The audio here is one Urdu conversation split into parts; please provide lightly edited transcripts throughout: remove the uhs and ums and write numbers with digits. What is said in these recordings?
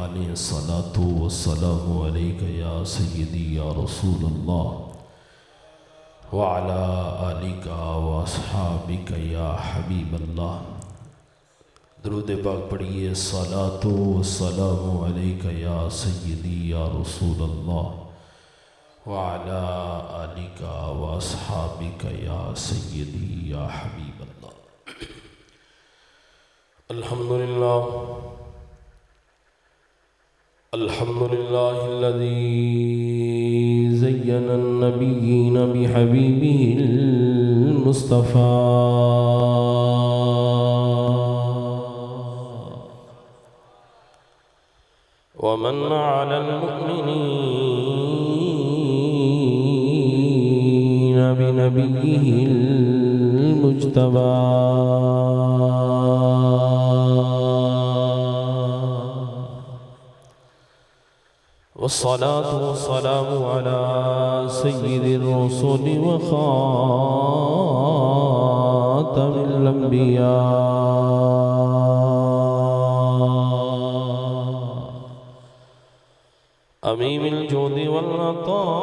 مانے الصلاة والسلام علیک یا سیدی یا رسول اللہ وعلی آلک واصحابک یا حبیب اللہ۔ درود پاک پڑھیے۔ الصلاة والسلام علیک یا سیدی یا رسول اللہ وعلی آلک واصحابک یا سیدی یا حبیب اللہ۔ الحمدللہ الذی زین النبیین بحبیبہ المصطفیٰ ومن علی المؤمنین بنبیہ المجتبیٰ والصلاة والسلام على سيد الرسل وخاتم الأنبياء أميم الجود والعطاء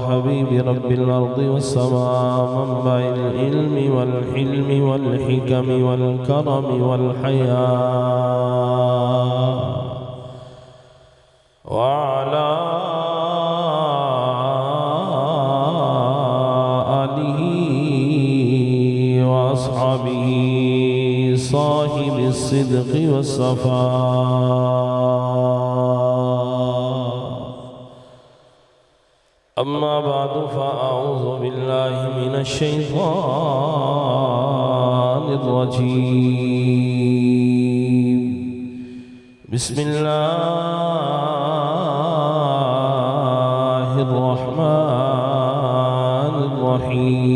حبيب رب الأرض والسماء منبع العلم والحلم والحكم والكرم والحياء وعلى آله وأصحابه صاحب الصدق والصفاء أما بعد فأعوذ بالله من الشيطان الرجيم بسم الله الرحمن الرحيم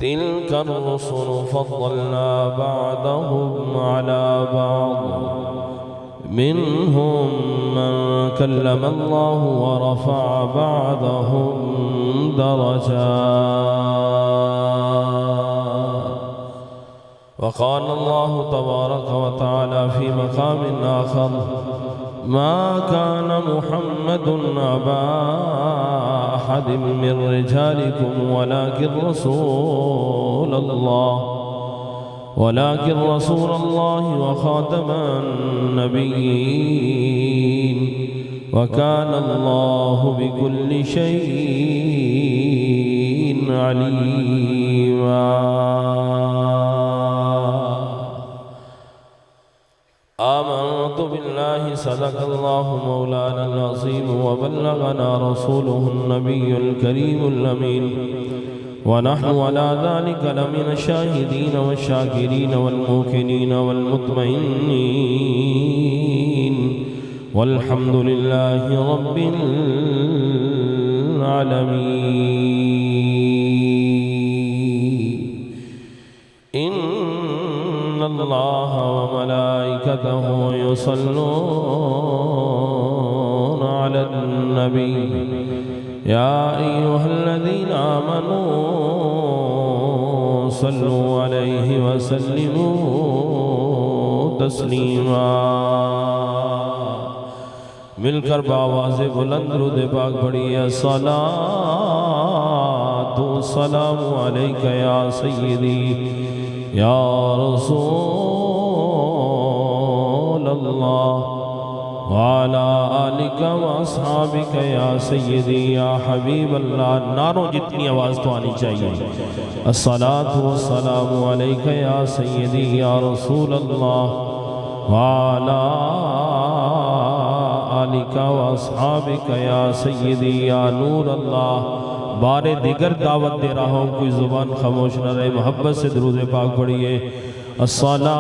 تلك الرسل فضلنا بعضهم على بعض منهم من كلم الله ورفع بعضهم درجات وقال الله تبارك وتعالى في مقام آخر ما كان محمد أبا أحد من رجالكم ولكن رسول الله وخاتم النبيين وكان الله بكل شيء عليما آمنت بالله صدق الله مولانا العظيم وبلغنا رسوله النبي الكريم الأمين ونحن على ذلك لمن الشاهدين والشاكرين والموقنين والمطمئنين والحمد لله رب العالمين إن الله وملائكته يصلون على النبي يا أيها الذين آمنوا صلوا عليه وسلموا تسليما۔ مل کر بآواز بلند درود پاک پڑھیے۔ الصلاة والسلام علیک یا سیدی یا رسول اللہ وعلى آلك واصحابك یا سیدی یا حبیب اللہ۔ ناروں جتنی آواز تو آنی چاہیے۔ الصلاة والسلام علیک یا سیدی یا رسول اللہ وعلى آلك واصحابك یا سیدی یا نور اللہ۔ بار دیگر دعوت دے رہا ہوں، کوئی زبان خاموش نہ رہے، محبت سے درود پاک پڑھیے۔ الصلاة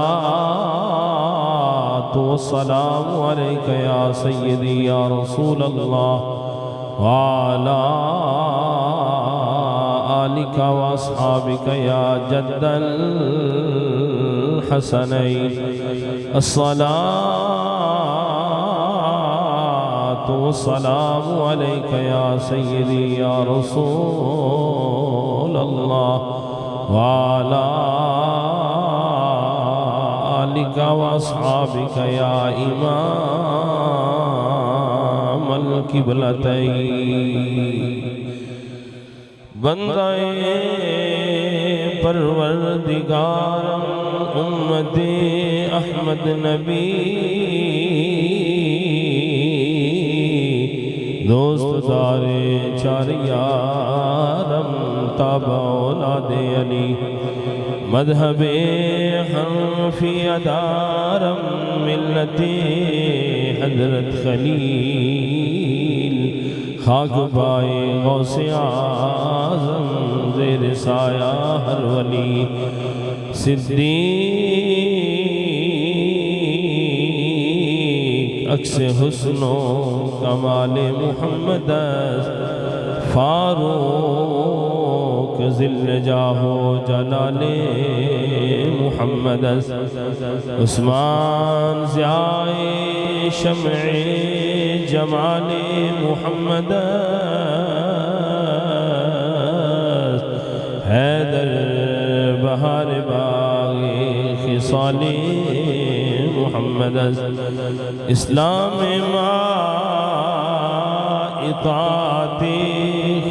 والسلام علیک یا سیدی یا رسول اللہ وعلی آلک واصحابک یا جد الحسنین۔ الصلاة والسلام علیک یا سیدی یا رسول اللہ وعلى آلك وأصحابك يا إمام القبلتين بندہ پروردگارم امت احمد نبی دوست دار چار یارم تابع اولاد علی مذہب حنفی ادارم ملت حضرت خلیل خاک پائے غوث اعظم زیر سایہ ہر ولی صدیق عکس حسن و کمال محمد فاروق ذل جاہ و جلال محمد عثمان ضیاء شمع جمال محمد حیدر بہار باغ خصال محمد اسلام ما اطاعت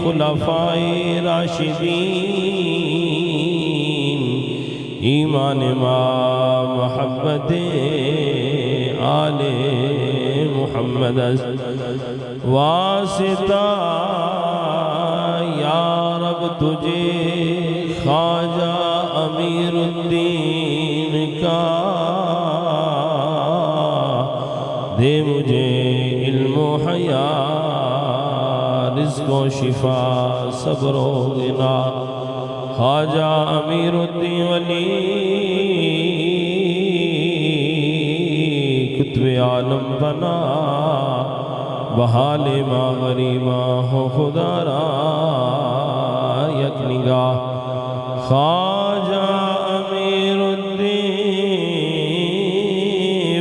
خلفاء راشدین ایمان ما محبت آل محمد واسطہ یا رب تجھے خواجہ امیر الدین کا دے مجھے علم و حیات رزق و شفا صبر و غنا خواجہ امیر الدین ولی کتب عالم بنا بحال ما غریبا ہو خدا را یک نگاہ خواجہ امیر الدین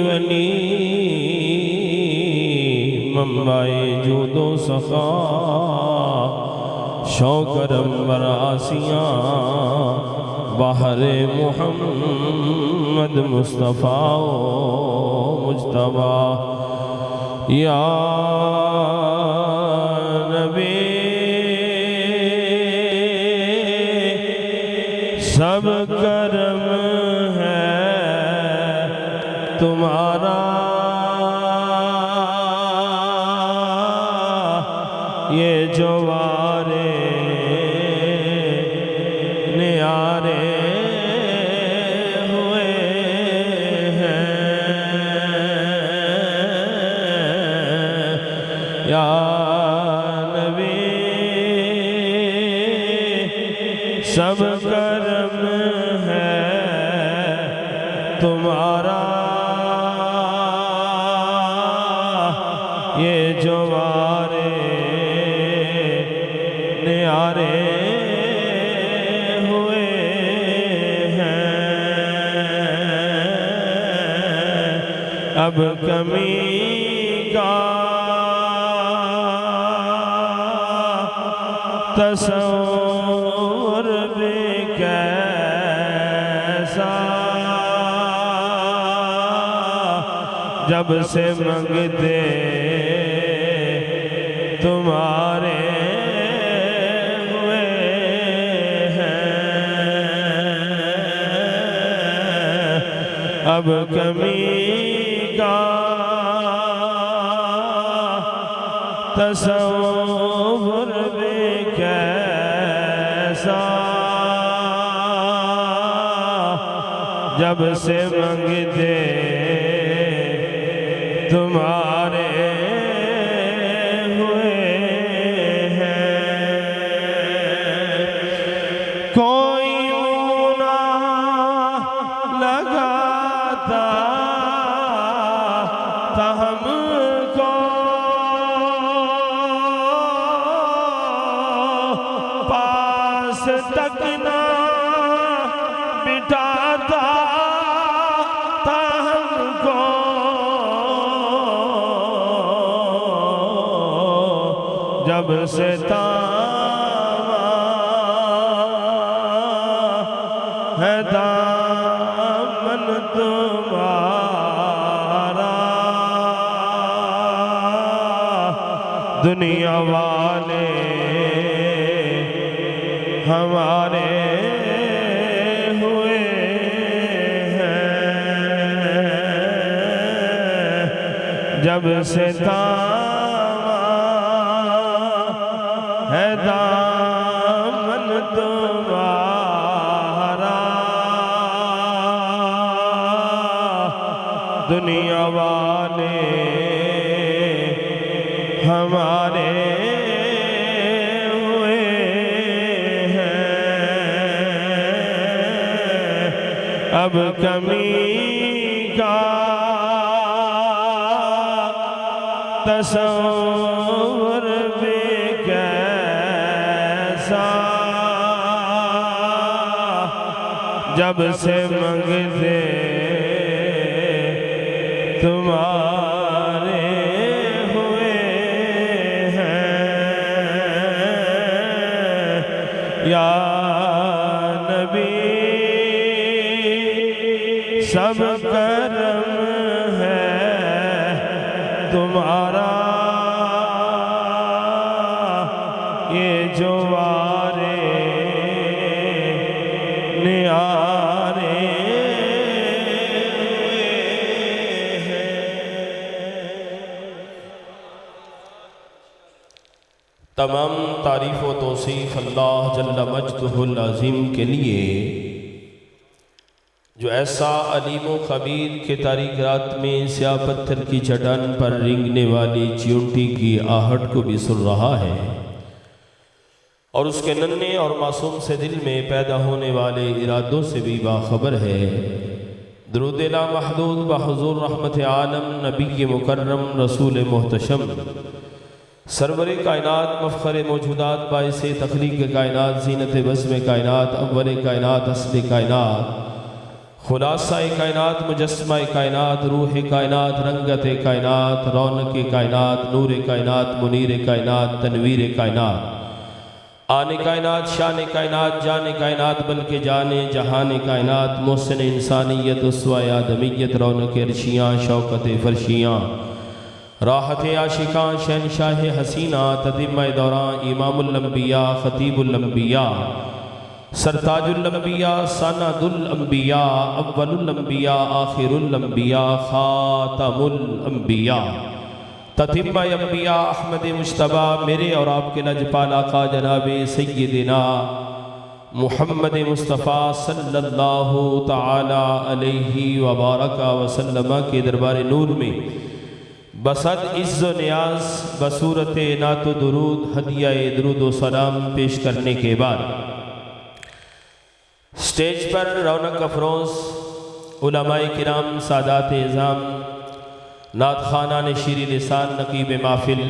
ولی منبع جود و سخا شوکرم بر آسیاں بحر محمد مصطفیٰ و مجتبیٰ یا نبی سب کرم ہے تمہارا یہ جو وارے نیارے ہوئے ہیں یا نبی سب کرم ہے تمہارا یہ جو وارے نیارے ہوئے ہیں اب کمی کا تصور بھی کیسا جب سے منگتے تمہارے ہوئے ہیں اب کمی کا تصور بھی کیسا جب سے منگتے تمہارے ہوئے ہیں کوئی نہ لگاتا تھا ہم کو پاس تک نہ بٹھاتا تھا ہم کو جب سے ہے دامن تمہارا، دنیا والے ہمارے ہوئے ہیں، جب سے تھاما ہے دامن تمہارا، دنیا والے ہمارے ہوئے ہیں، اب کمی کا تصور بھی کیسا، جب سے منگتے تمہارے ہوئے ہیں، یا نبی سب کرم ہے تمہارا، یہ جو آرے نیارے ہیں۔ تمام تعریف و توصیف اللہ جل مجدہ العظیم کے لیے، جو ایسا علیم و خبیر کہ تاریک رات میں سیاہ پتھر کی چٹان پر رینگنے والی چیونٹی کی آہٹ کو بھی سن رہا ہے، اور اس کے ننھے اور معصوم سے دل میں پیدا ہونے والے ارادوں سے بھی باخبر ہے۔ درود لا محدود بحضور رحمت عالم نبی مکرم رسول محتشم، سرور کائنات مفخر موجودات باعث تخلیق کائنات زینت بزم کائنات اول کائنات اصل کائنات خلاصہ کائنات مجسمہ کائنات روح کائنات رنگت کائنات رونق کائنات نور کائنات منیر کائنات تنویر کائنات آن کائنات شان کائنات جان کائنات بلکہ جان جہان کائنات محسن انسانیت اسوہ آدمیت رونق عرشیاں شوکت فرشیاں راحت عاشقاں شہنشاہ حسینہ تتمہ دوران امام الانبیاء خطیب الانبیاء سرتاج الانبیاء سند الانبیاء اول الانبیاء آخر الانبیاء خاتم الانبیاء تتمہ انبیاء احمد مجتبیٰ میرے اور آپ کے لجپال آقا جناب سیدنا محمد مصطفیٰ صلی اللہ تعالی علیہ وبارک وسلم کے دربار نور میں بصد عز و نیاز بصورت نعت و درود ہدیہ درود و سلام پیش کرنے کے بعد سٹیج پر رونق افروز علماء کرام سادات اعظام نعت خوانان شیریں لسان نقیب محفل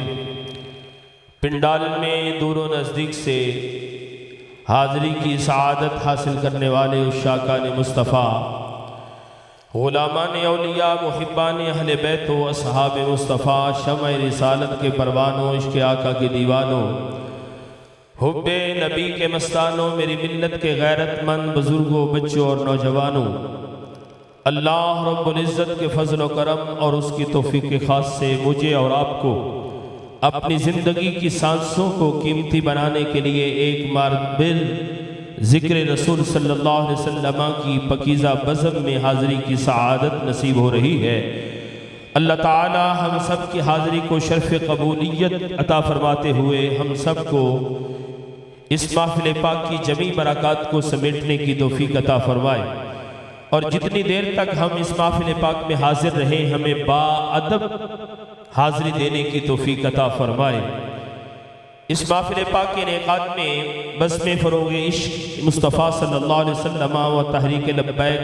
پنڈال میں دور و نزدیک سے حاضری کی سعادت حاصل کرنے والے عشاقان مصطفیٰ غلامان اولیاء محبان اہل بیت و اصحاب مصطفیٰ شمع رسالت کے پروانوں عشق آقا کے دیوانوں حب نبی کے مستانوں میری ملت کے غیرت مند بزرگوں بچوں اور نوجوانوں، اللہ رب العزت کے فضل و کرم اور اس کی توفیق خاص سے مجھے اور آپ کو اپنی زندگی کی سانسوں کو قیمتی بنانے کے لیے ایک مرتبہ ذکر رسول صلی اللہ علیہ وسلم کی پکیزہ بزم میں حاضری کی سعادت نصیب ہو رہی ہے۔ اللہ تعالی ہم سب کی حاضری کو شرف قبولیت عطا فرماتے ہوئے ہم سب کو اس محفل پاک کی جمیع برکات کو سمیٹنے کی توفیق عطا فرمائے، اور جتنی دیر تک ہم اس محفل پاک میں حاضر رہے ہمیں با ادب حاضری دینے کی توفیق عطا فرمائے۔ اس محفل پاک کے انعقاد میں بزم فروغ عشق مصطفیٰ صلی اللہ علیہ وسلم و تحریک لبیک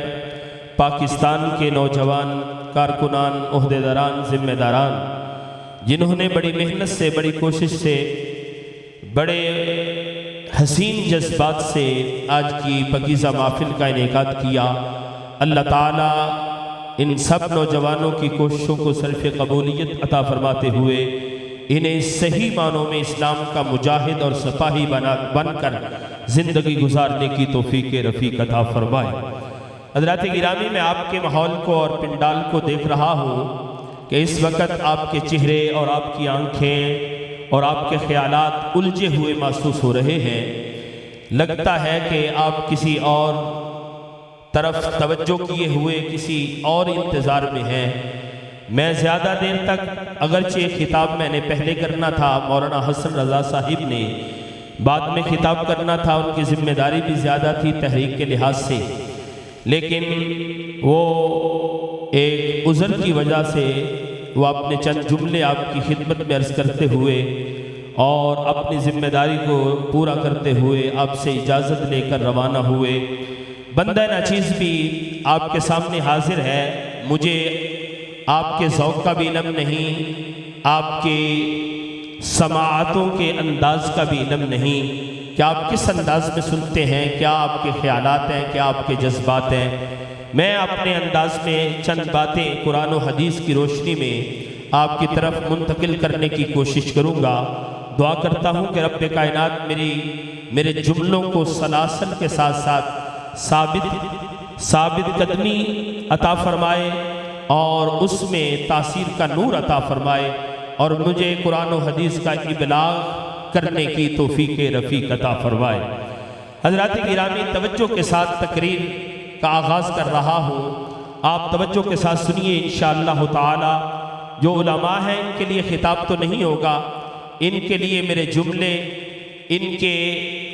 پاکستان کے نوجوان کارکنان عہدیداران ذمہ داران جنہوں نے بڑی محنت سے بڑی کوشش سے بڑے حسین جذبات سے آج کی پکیزہ محفل کا انعقاد کیا، اللہ تعالیٰ ان سب نوجوانوں کی کوششوں کو صرف قبولیت عطا فرماتے ہوئے انہیں صحیح معنوں میں اسلام کا مجاہد اور سپاہی بن کر زندگی گزارنے کی توفیق رفیق عطا فرمائے۔ حضرات گرامی، میں آپ کے ماحول کو اور پنڈال کو دیکھ رہا ہوں کہ اس وقت آپ کے چہرے اور آپ کی آنکھیں اور آپ کے خیالات الجھے ہوئے محسوس ہو رہے ہیں۔ لگتا ہے کہ آپ کسی اور طرف توجہ کیے ہوئے کسی اور انتظار میں ہیں۔ میں زیادہ دیر تک، اگرچہ خطاب میں نے پہلے کرنا تھا، مولانا حسن رضا صاحب نے بعد میں خطاب کرنا تھا، ان کی ذمہ داری بھی زیادہ تھی تحریک کے لحاظ سے، لیکن وہ ایک عذر کی وجہ سے وہ اپنے چند جملے آپ کی خدمت میں عرض کرتے ہوئے اور اپنی ذمہ داری کو پورا کرتے ہوئے آپ سے اجازت لے کر روانہ ہوئے۔ بندہ ناچیز بھی آپ کے سامنے حاضر ہے۔ مجھے آپ کے ذوق کا بھی علم نہیں، آپ کے سماعتوں کے انداز کا بھی علم نہیں کہ آپ کس انداز میں سنتے ہیں، کیا آپ کے خیالات ہیں، کیا آپ کے جذبات ہیں۔ میں اپنے انداز میں چند باتیں قرآن و حدیث کی روشنی میں آپ کی طرف منتقل کرنے کی کوشش کروں گا۔ دعا کرتا ہوں کہ رب کائنات میرے جملوں کو سلاسل کے ساتھ ساتھ ثابت قدمی عطا فرمائے اور اس میں تاثیر کا نور عطا فرمائے اور مجھے قرآن و حدیث کا ابلاغ کرنے کی توفیق رفیق عطا فرمائے۔ حضرات گرامی، توجہ کے ساتھ تقریر کا آغاز کر رہا ہوں، آپ توجہ کے ساتھ سنیے انشاءاللہ تعالی۔ جو علماء ہیں ان کے لیے خطاب تو نہیں ہوگا، ان کے لیے میرے جملے ان کے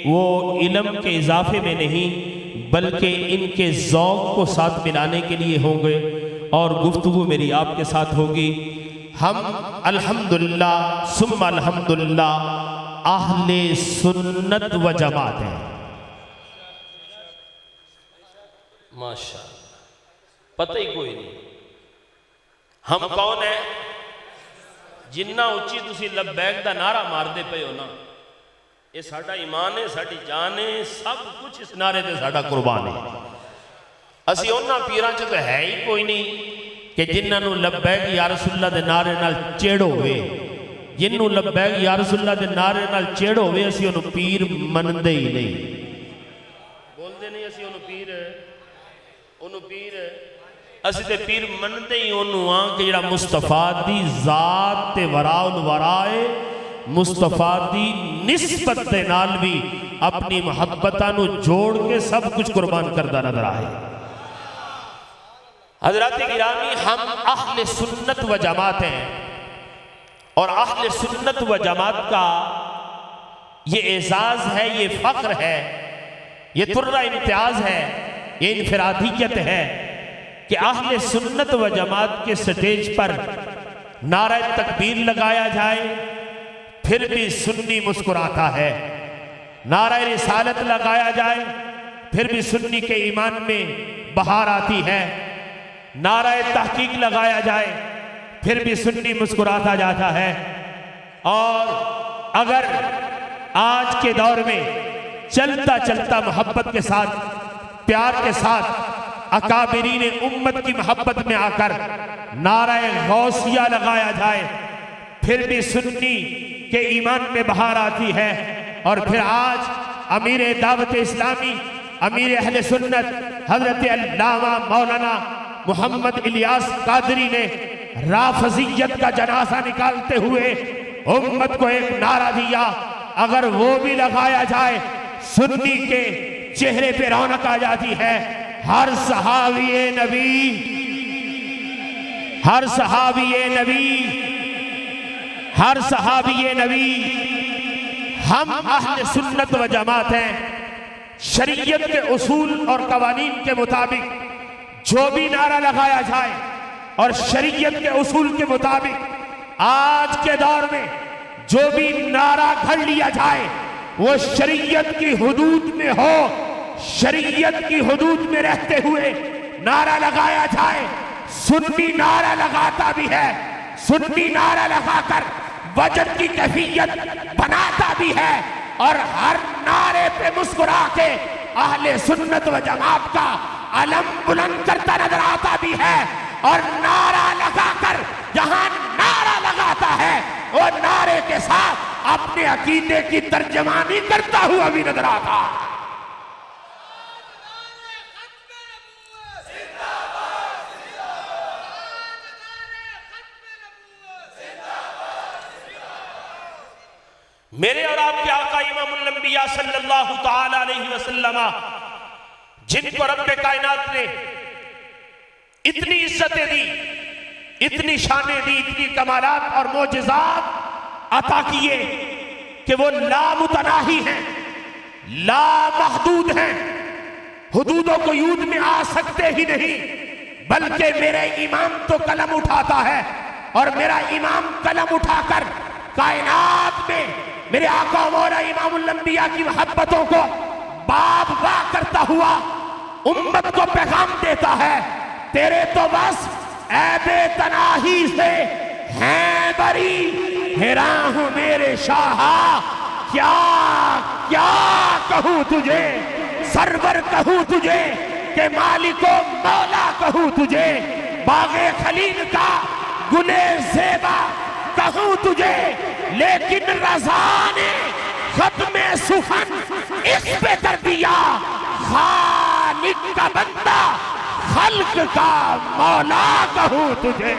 وہ علم کے اضافے میں نہیں بلکہ ان کے ذوق کو ساتھ ملانے کے لیے ہوں گے اور گفتگو میری آپ کے ساتھ ہوگی۔ ہم الحمدللہ ثم الحمدللہ اہل سنت و جماعت ہیں۔ ماشاءاللہ، پتہ ہی کوئی نہیں ہم کون ہیں۔ جنہ اچھی تسی لبیک دا نعرہ مار دے پے ہو نا، یہ ساڑھا ایمان ہے، ساڑھی جان ہے، سب کچھ اس نعرے دے ساڑھا قربان ہے۔ اسی انہاں پیران چھے تو ہے ہی کوئی نہیں کہ جنہاں نو لبیک یا رسول اللہ دے نعرے نال چیڑو ہوئے، جنہوں لبیک یا رسول اللہ دے نعرے نال چیڑو ہوئے، اسی انہوں پیر مندے ہی نہیں بول دے نہیں، اسی انہوں پیر اسی تے پیر مندے ہی انہوں آن کہ جڑا مصطفیٰ دی ذات تے وراء الورائے مصطفیٰ دی نسبت دے نال بھی اپنی محبتانو جوڑ کے سب کچھ قربان کردہ نظر آئے۔ حضرات گرامی، ہم اہل سنت و جماعت ہیں اور اہل سنت و جماعت کا یہ اعزاز ہے، یہ فخر ہے، یہ ترہ امتیاز ہے، یہ انفرادیت ہے کہ اہل سنت و جماعت کے سٹیج پر نعرہ تکبیر لگایا جائے پھر بھی سنی مسکراتا ہے، نعرہ رسالت لگایا جائے پھر بھی سنی کے ایمان میں بہار آتی ہے، نعرہ تحقیق لگایا جائے پھر بھی سنی مسکراتا جاتا ہے۔ اور اگر آج کے دور میں چلتا چلتا محبت کے ساتھ، پیار کے ساتھ اکابرین امت کی محبت میں آ کر نعرہ غوثیہ لگایا جائے پھر بھی سنی کے ایمان میں بہار آتی ہے۔ اور پھر آج امیر دعوت اسلامی، امیر اہل سنت حضرت علامہ مولانا محمد الیاس قادری نے رافضیت کا جنازہ نکالتے ہوئے امت کو ایک نعرہ دیا، اگر وہ بھی لگایا جائے سنی کے چہرے پہ رونق آ جاتی ہے۔ ہر صحابی نبی، ہر صحابی نبی، ہر صحابی نبی، ہم اہل سنت و جماعت ہیں۔ شریعت کے اصول اور قوانین کے مطابق جو بھی نعرہ لگایا جائے اور شریعت کے اصول کے مطابق آج کے دور میں جو بھی نعرہ گھڑ لیا جائے وہ شریعت کی حدود میں ہو، شریعت کی حدود میں رہتے ہوئے نعرہ لگایا جائے۔ سنی نعرہ لگاتا بھی ہے، سنی نعرہ لگا کر وجد کی کیفیت بناتا بھی ہے اور ہر نعرے پہ مسکرا کے اہل سنت و جماعت کا علم بلند کرتا نظر آتا بھی ہے، اور نعرہ لگا کر جہاں نعرہ لگاتا ہے وہ نعرے کے ساتھ اپنے عقیدے کی ترجمانی کرتا ہوا بھی نظر آتا ہے۔ میرے اور آپ کے آقا امام الانبیاء صلی اللہ تعالی علیہ وسلم، جن کو رب کائنات نے اتنی عزتیں دی، اتنی شانیں دی، اتنی کمالات اور معجزات عطا کیے کہ وہ لامتناہی ہیں، لا محدود ہیں، حدود و قیود میں آ سکتے ہی نہیں، بلکہ میرے امام تو قلم اٹھاتا ہے اور میرا امام قلم اٹھا کر کائنات میں میرے آقا مولا امام الانبیاء کی محبتوں کو باب با کرتا ہوا امت کو پیغام دیتا ہے، تیرے تو بس عیب تناہی سے ہیں بری، حیران ہوں میرے شاہا، کیا کیا کہوں تجھے، سرور کہوں تجھے کہ مالک و مولا کہوں تجھے، باغ خلیل کا گلے زیبا کہوں تجھے، لیکن رضا نے ختم سخن اس پہ کر دیا، خالق کا بندہ خلق کا مولا کہوں تجھے۔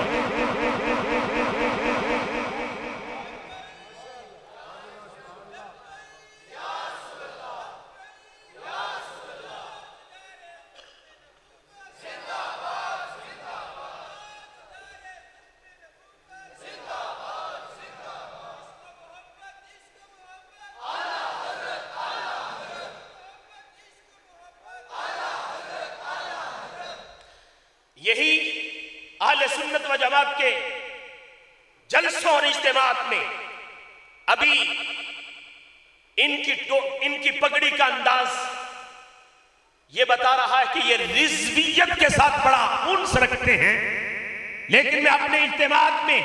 یہی اہل سنت و جماعت کے جلسوں اور اجتماعات میں ابھی ان کی پگڑی کا انداز یہ بتا رہا ہے کہ یہ رضویت کے ساتھ بڑا انس رکھتے ہیں، لیکن میں اپنے اجتماعات میں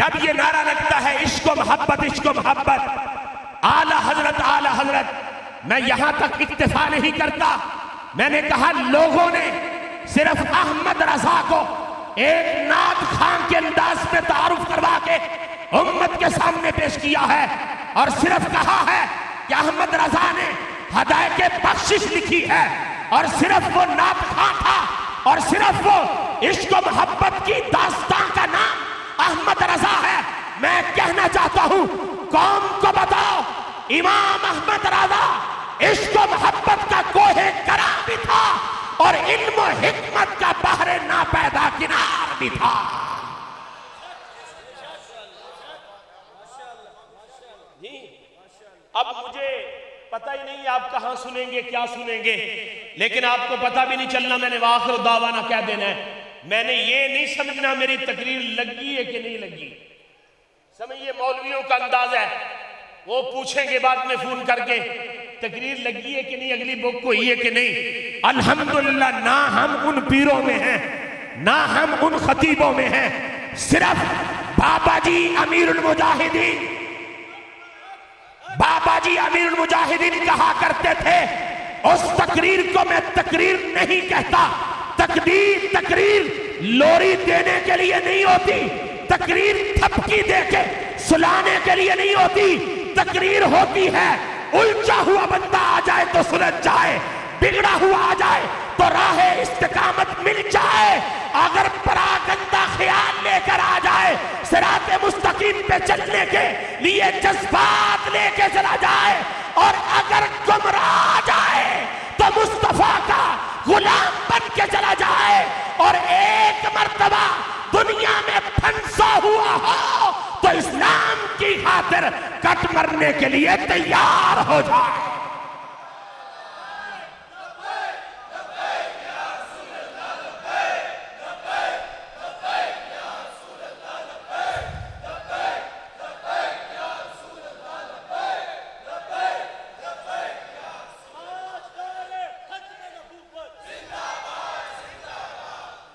جب یہ نعرہ لگتا ہے عشق و محبت، عشق و محبت، اعلی حضرت، میں یہاں تک اکتفا نہیں کرتا، میں نے کہا لوگوں نے صرف احمد رضا کو ایک نعت خان کے انداز میں تعارف کروا کے امت کے سامنے پیش کیا ہے، اور صرف کہا ہے کہ احمد رضا نے ہدایت بخشش لکھی ہے، اور صرف وہ نعت خان تھا، اور صرف وہ عشق و محبت کی داستان کا نام احمد رضا ہے۔ میں کہنا چاہتا ہوں قوم کو بتاؤ، امام احمد رضا عشق و محبت کا کوہ کرام بھی تھا اور علم و حکمت کا بحر ناپیدا کنار بھی تھا۔ اب مجھے پتہ ہی نہیں آپ کہاں سنیں گے، کیا سنیں گے، لیکن آپ کو پتہ بھی نہیں چلنا میں نے وآخر دعوانا کیا دینا ہے۔ میں نے یہ نہیں سمجھنا میری تقریر لگی ہے کہ نہیں لگی، سمجھئے مولویوں کا انداز ہے، وہ پوچھیں گے بعد میں فون کر کے تقریر لگی ہے کہ نہیں، اگلی بک کو ہی ہے کہ نہیں۔ الحمدللہ نہ ہم ان پیروں میں ہیں، نہ ہم ان خطیبوں میں ہیں، صرف بابا جی امیر المجاہدین کہا کرتے تھے، اس تقریر کو میں تقریر نہیں کہتا، تقریر لوری دینے کے لیے نہیں ہوتی، تقریر تھپکی دے کے سلانے کے لیے نہیں ہوتی، تقریر ہوتی ہے الجھا ہوا بندہ آ جائے تو سلجھ جائے، بگڑا ہوا آ جائے تو راہ استقامت مل جائے، اگر پراگندہ خیال لے کر آ جائے صراط مستقیم پہ چلنے کے لیے جذبات لے کے چلا جائے، اور اگر گمراہ آ جائے تو مصطفیٰ کا غلام بن کے چلا جائے، اور ایک مرتبہ دنیا میں پھنسا ہوا ہو تو اسلام کی خاطر کٹ مرنے کے لیے تیار ہو جائے۔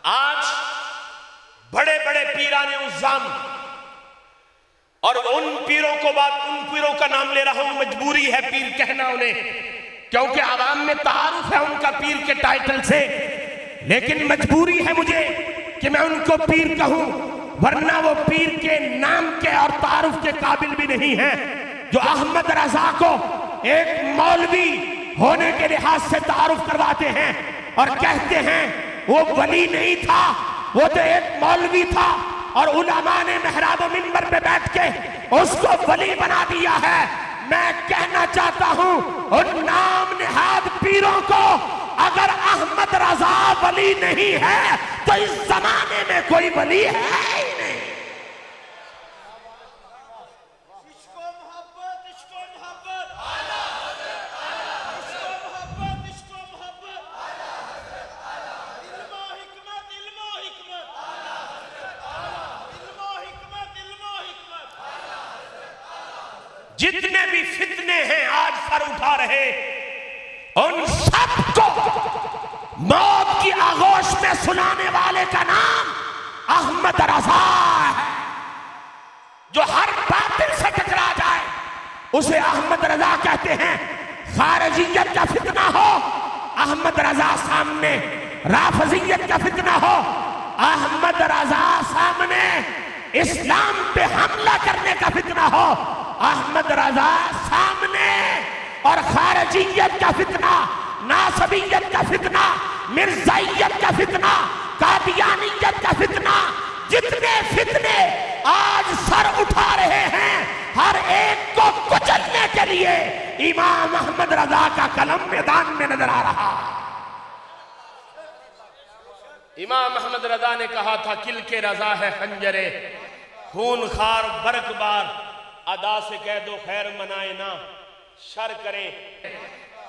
آج بڑے بڑے پیران عظام، اور ان پیروں کو ان پیروں کا نام لے رہا ہوں، مجبوری ہے پیر کہنا انہیں، کیونکہ عوام میں تعارف ہے ان کا پیر کے ٹائٹل سے، لیکن مجبوری ہے مجھے کہ میں ان کو پیر کہوں، ورنہ وہ پیر کے نام کے اور تعارف کے قابل بھی نہیں ہیں، جو احمد رضا کو ایک مولوی ہونے کے لحاظ سے تعارف کرواتے ہیں، اور کہتے ہیں وہ ولی نہیں تھا، وہ تو ایک مولوی تھا، اور علماء نے محراب و منبر پہ بیٹھ کے اس کو ولی بنا دیا ہے۔ میں کہنا چاہتا ہوں ان نام نہاد پیروں کو، اگر احمد رضا ولی نہیں ہے تو اس زمانے میں کوئی ولی ہے ہی نہیں۔ جتنے بھی فتنے ہیں آج سر اٹھا رہے، ان سب کو موت کی آغوش میں سنانے والے کا نام احمد رضا ہے۔ جو ہر باطل سے ٹکرا جائے اسے احمد رضا کہتے ہیں۔ خارجیت کا فتنہ ہو، احمد رضا سامنے۔ رافضیت کا فتنہ ہو، احمد رضا سامنے۔ اسلام پہ حملہ کرنے کا فتنہ ہو، احمد رضا سامنے۔ اور خارجیت کا فتنہ، ناصبیت کا فتنہ، مرزائیت کا فتنہ، قادیانیت کا فتنہ، جتنے فتنے آج سر اٹھا رہے ہیں، ہر ایک کو کچلنے کے لیے امام احمد رضا کا قلم میدان میں نظر آ رہا۔ امام احمد رضا نے کہا تھا کل کے رضا ہے خنجرے، خون خار برق بار، ادا سے کہہ دو خیر منائے نہ شر کریں۔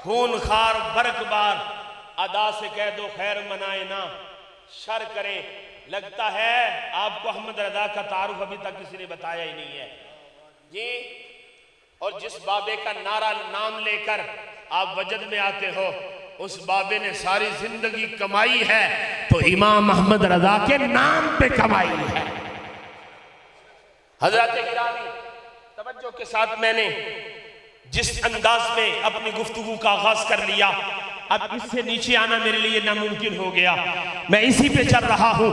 خون خار برق بار، ادا سے کہہ دو خیر منائے نہ شر کریں۔ لگتا ہے آپ کو احمد رضا کا تعارف ابھی تک کسی نے بتایا ہی نہیں ہے جی۔ اور جس بابے کا نعرہ نام لے کر آپ وجد میں آتے ہو، اس بابے نے ساری زندگی کمائی ہے تو امام احمد رضا کے نام پہ کمائی ہے۔ حضرات گرامی، توجہ کے ساتھ میں نے جس انداز میں اپنی گفتگو کا آغاز کر لیا، اب اس سے نیچے آنا میرے لیے ناممکن ہو گیا۔ میں اسی پہ چل رہا ہوں۔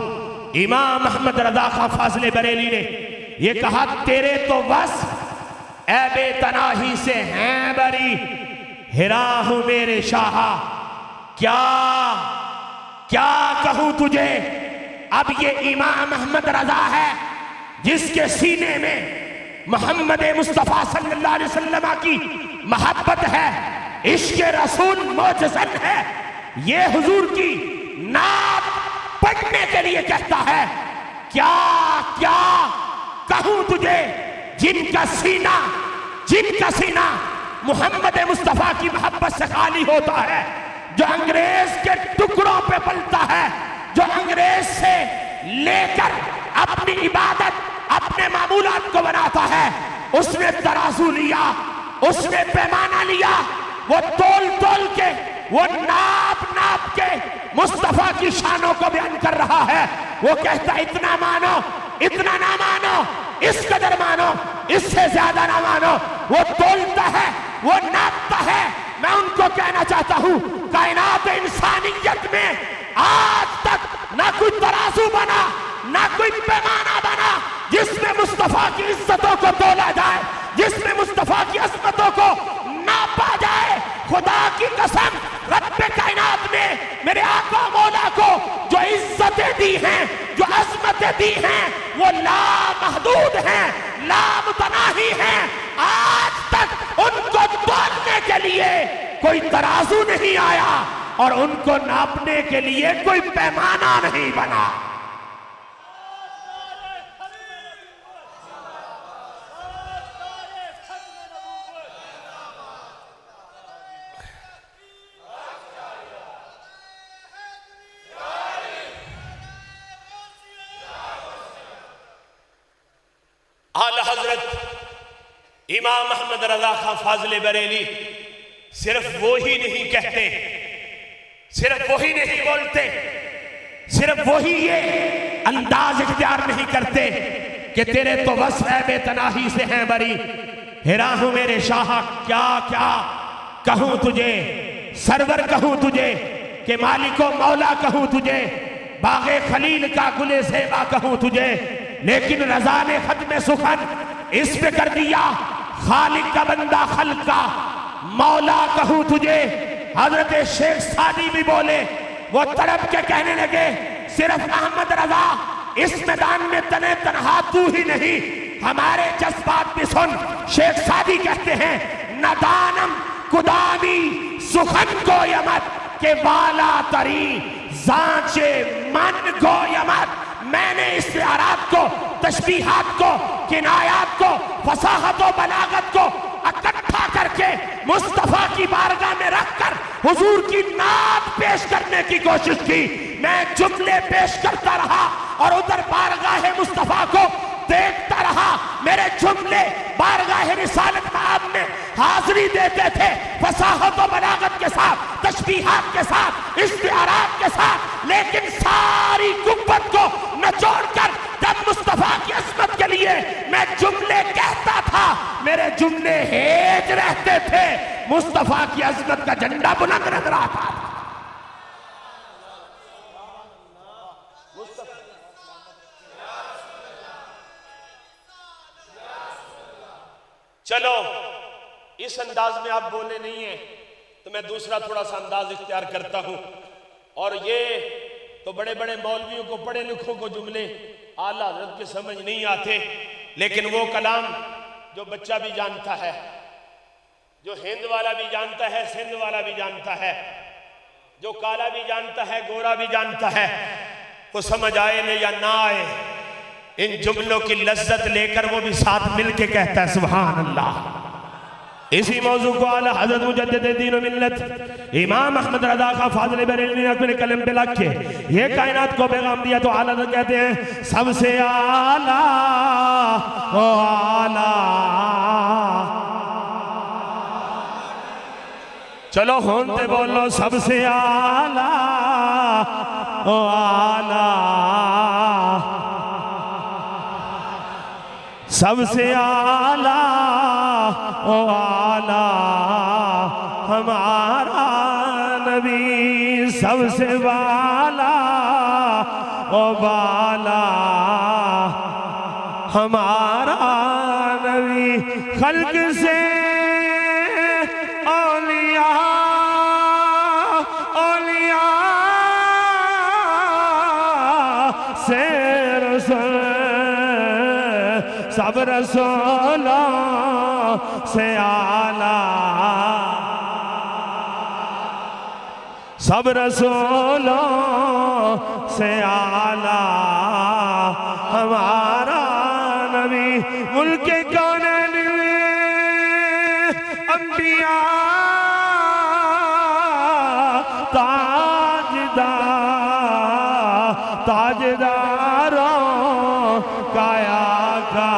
امام احمد رضا خان فاضل بریلی نے یہ کہا تیرے تو بس عیب تناہی سے ہیں بری، ہرا ہوں میرے شاہ کیا کہوں تجھے۔ اب یہ امام احمد رضا ہے جس کے سینے میں محمد مصطفیٰ صلی اللہ علیہ وسلم کی محبت ہے، عشق رسول معجزن ہے۔ یہ حضور کی نعت پڑھنے کے لیے کہتا ہے کیا کہوں تجھے، جن کا سینہ محمد مصطفیٰ کی محبت سے خالی ہوتا ہے، جو انگریز کے ٹکڑوں پہ پلتا ہے، جو انگریز سے لے کر اپنی عبادت اپنے معمولات کو بناتا ہے، اس نے ترازو لیا، اس نے پیمانہ لیا، وہ تول کے، وہ ناپ کے مصطفیٰ کی شانوں کو بیان کر رہا ہے۔ وہ کہتا ہے اتنا مانو، اتنا نہ مانو، اس قدر مانو، اس سے زیادہ نہ مانو۔ وہ تولتا ہے، وہ ناپتا ہے۔ میں ان کو کہنا چاہتا ہوں کائنات انسانیت میں آج تک نہ کوئی ترازو بنا، نہ کوئی پیمانہ بنا جس میں مصطفیٰ کی عزتوں کو تولا جائے، جس میں مصطفیٰ کی عظمتوں کو ناپا جائے۔ خدا کی قسم، رب کائنات نے میرے آقا مولا کو جو عزتیں دی ہیں، جو عظمتیں دی ہیں، وہ لامحدود ہیں، لامتناہی ہیں۔ آج تک ان کو تولنے کے لیے کوئی ترازو نہیں آیا اور ان کو ناپنے کے لیے کوئی پیمانہ نہیں بنا۔ اعلی حضرت امام احمد رضا خان فاضل بریلی صرف وہی نہیں کہتے، صرف وہی نہیں بولتے، صرف وہی یہ انداز اختیار نہیں کرتے کہ تیرے تو بس عیب تناہی سے ہیں بری، ہرا ہوں میرے شاہ کیا کہوں تجھے، سرور کہوں تجھے، کہ مالک و مولا کہوں تجھے، باغ خلیل کا گل زیبا کہوں تجھے۔ لیکن رضا نے ختم سخن اس پہ کر دیا، خالق کا بندہ خلق کا مولا کہوں تجھے۔ حضرت شیخ سعدی بھی بولے، وہ تڑپ کے کہنے لگے صرف احمد رضا اس میدان میں تنے تنہا تو ہی نہیں، ہمارے جذبات بھی سن۔ شیخ سعدی کہتے ہیں ندانم کدامی سخن کو یمت کہ والا تری زانچے من کو یمت۔ میں نے استعارات کو، تشبیہات کو، کنایات کو، فصاحت و بلاغت کو اکٹھا کر کے مصطفیٰ کی بارگاہ میں رکھ کر حضور کی نعت پیش کرنے کی کوشش کی۔ میں جملے پیش کرتا رہا اور ادھر بارگاہ مصطفیٰ کو دیکھتا رہا۔ میرے جملے بارگاہ رسالت مآب میں حاضری دیتے تھے، فصاحت و بلاغت کے ساتھ، تشبیہات کے ساتھ، استعارات کے ساتھ، لیکن ساری قوت کو نچوڑ کر جب مصطفیٰ کی عظمت کے لیے میں جملے کہتا تھا، میرے جملے ہیج رہتے تھے، مصطفیٰ کی عظمت کا جھنڈا بلند نظر آتا تھا۔ چلو اس انداز میں آپ بولے نہیں ہیں تو میں دوسرا تھوڑا سا انداز اختیار کرتا ہوں، اور یہ تو بڑے بڑے مولویوں کو، پڑھے لکھوں کو جملے اعلیٰ حضرت کے سمجھ نہیں آتے، لیکن وہ کلام جو بچہ بھی جانتا ہے، جو ہند والا بھی جانتا ہے، سندھ والا بھی جانتا ہے، جو کالا بھی جانتا ہے، گورا بھی جانتا ہے، وہ سمجھ آئے نہ یا نہ آئے، ان جملوں کی لذت لے کر وہ بھی ساتھ مل کے کہتا ہے سبحان اللہ۔ اسی موضوع کو اعلیٰ حضرت مجدد دین و ملت امام احمد رضا خان فاضل بریلوی نے اپنے قلم پہ لکھ کے یہ کائنات کو پیغام دیا تو اعلیٰ حضرت کہتے ہیں سب سے اعلیٰ او اعلیٰ۔ چلو ہونتے بولو سب سے اعلیٰ او اعلیٰ، سب سے اعلیٰ او اعلیٰ ہمارا نبی، سب سے بالا او بالا ہمارا نبی، خلق سے اولیاء اولیاء سے رسول، سب رسولوں سے اعلیٰ، سب رسولوں سے اعلیٰ ہمارا نبی، ملک کونین میں انبیاء تاجدار، تاجداروں کا آقا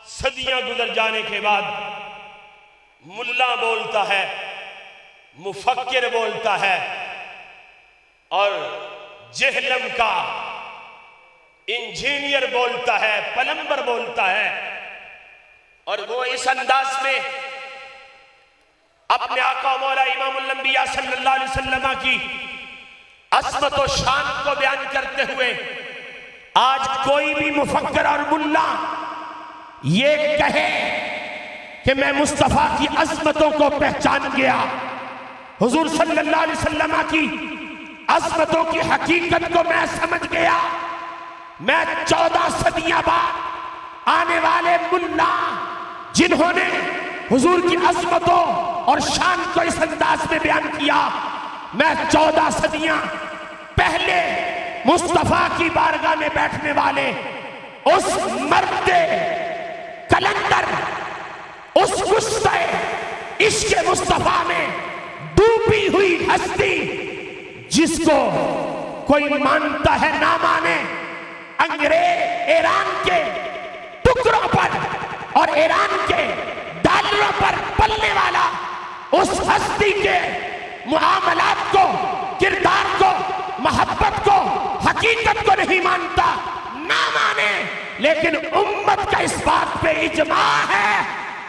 صدیاں گزر جانے کے بعد ملا بولتا ہے، مفکر بولتا ہے، اور جہلم کا انجینئر بولتا ہے، پلمبر بولتا ہے، اور وہ اس انداز میں اپنے آقا مولا امام الانبیاء صلی اللہ علیہ وسلم کی عظمت و شان کو بیان کرتے ہوئے آج کوئی بھی مفکر اور ملا یہ کہے کہ میں مصطفیٰ کی عظمتوں کو پہچان گیا، حضور صلی اللہ علیہ وسلم کی عظمتوں کی حقیقت کو میں سمجھ گیا، میں 14 صدیاں بعد آنے والے ملا جنہوں نے حضور کی عظمتوں اور شان کو اس انداز میں بیان کیا، میں 14 صدیاں پہلے مصطفیٰ کی بارگاہ میں بیٹھنے والے اس مرد کلندر، اس گستہ عشق مصطفیٰ میں ڈوبی ہوئی ہستی جس کو کوئی مانتا ہے نہ مانے، انگریز ایران کے ٹکڑوں پر اور ایران کے ڈالروں پر پلنے والا اس ہستی کے معاملات کو، کردار کو، محبت کو، حقیقت کو نہیں مانتا، نہ مانے، لیکن امت کا اس بات پہ اجماع ہے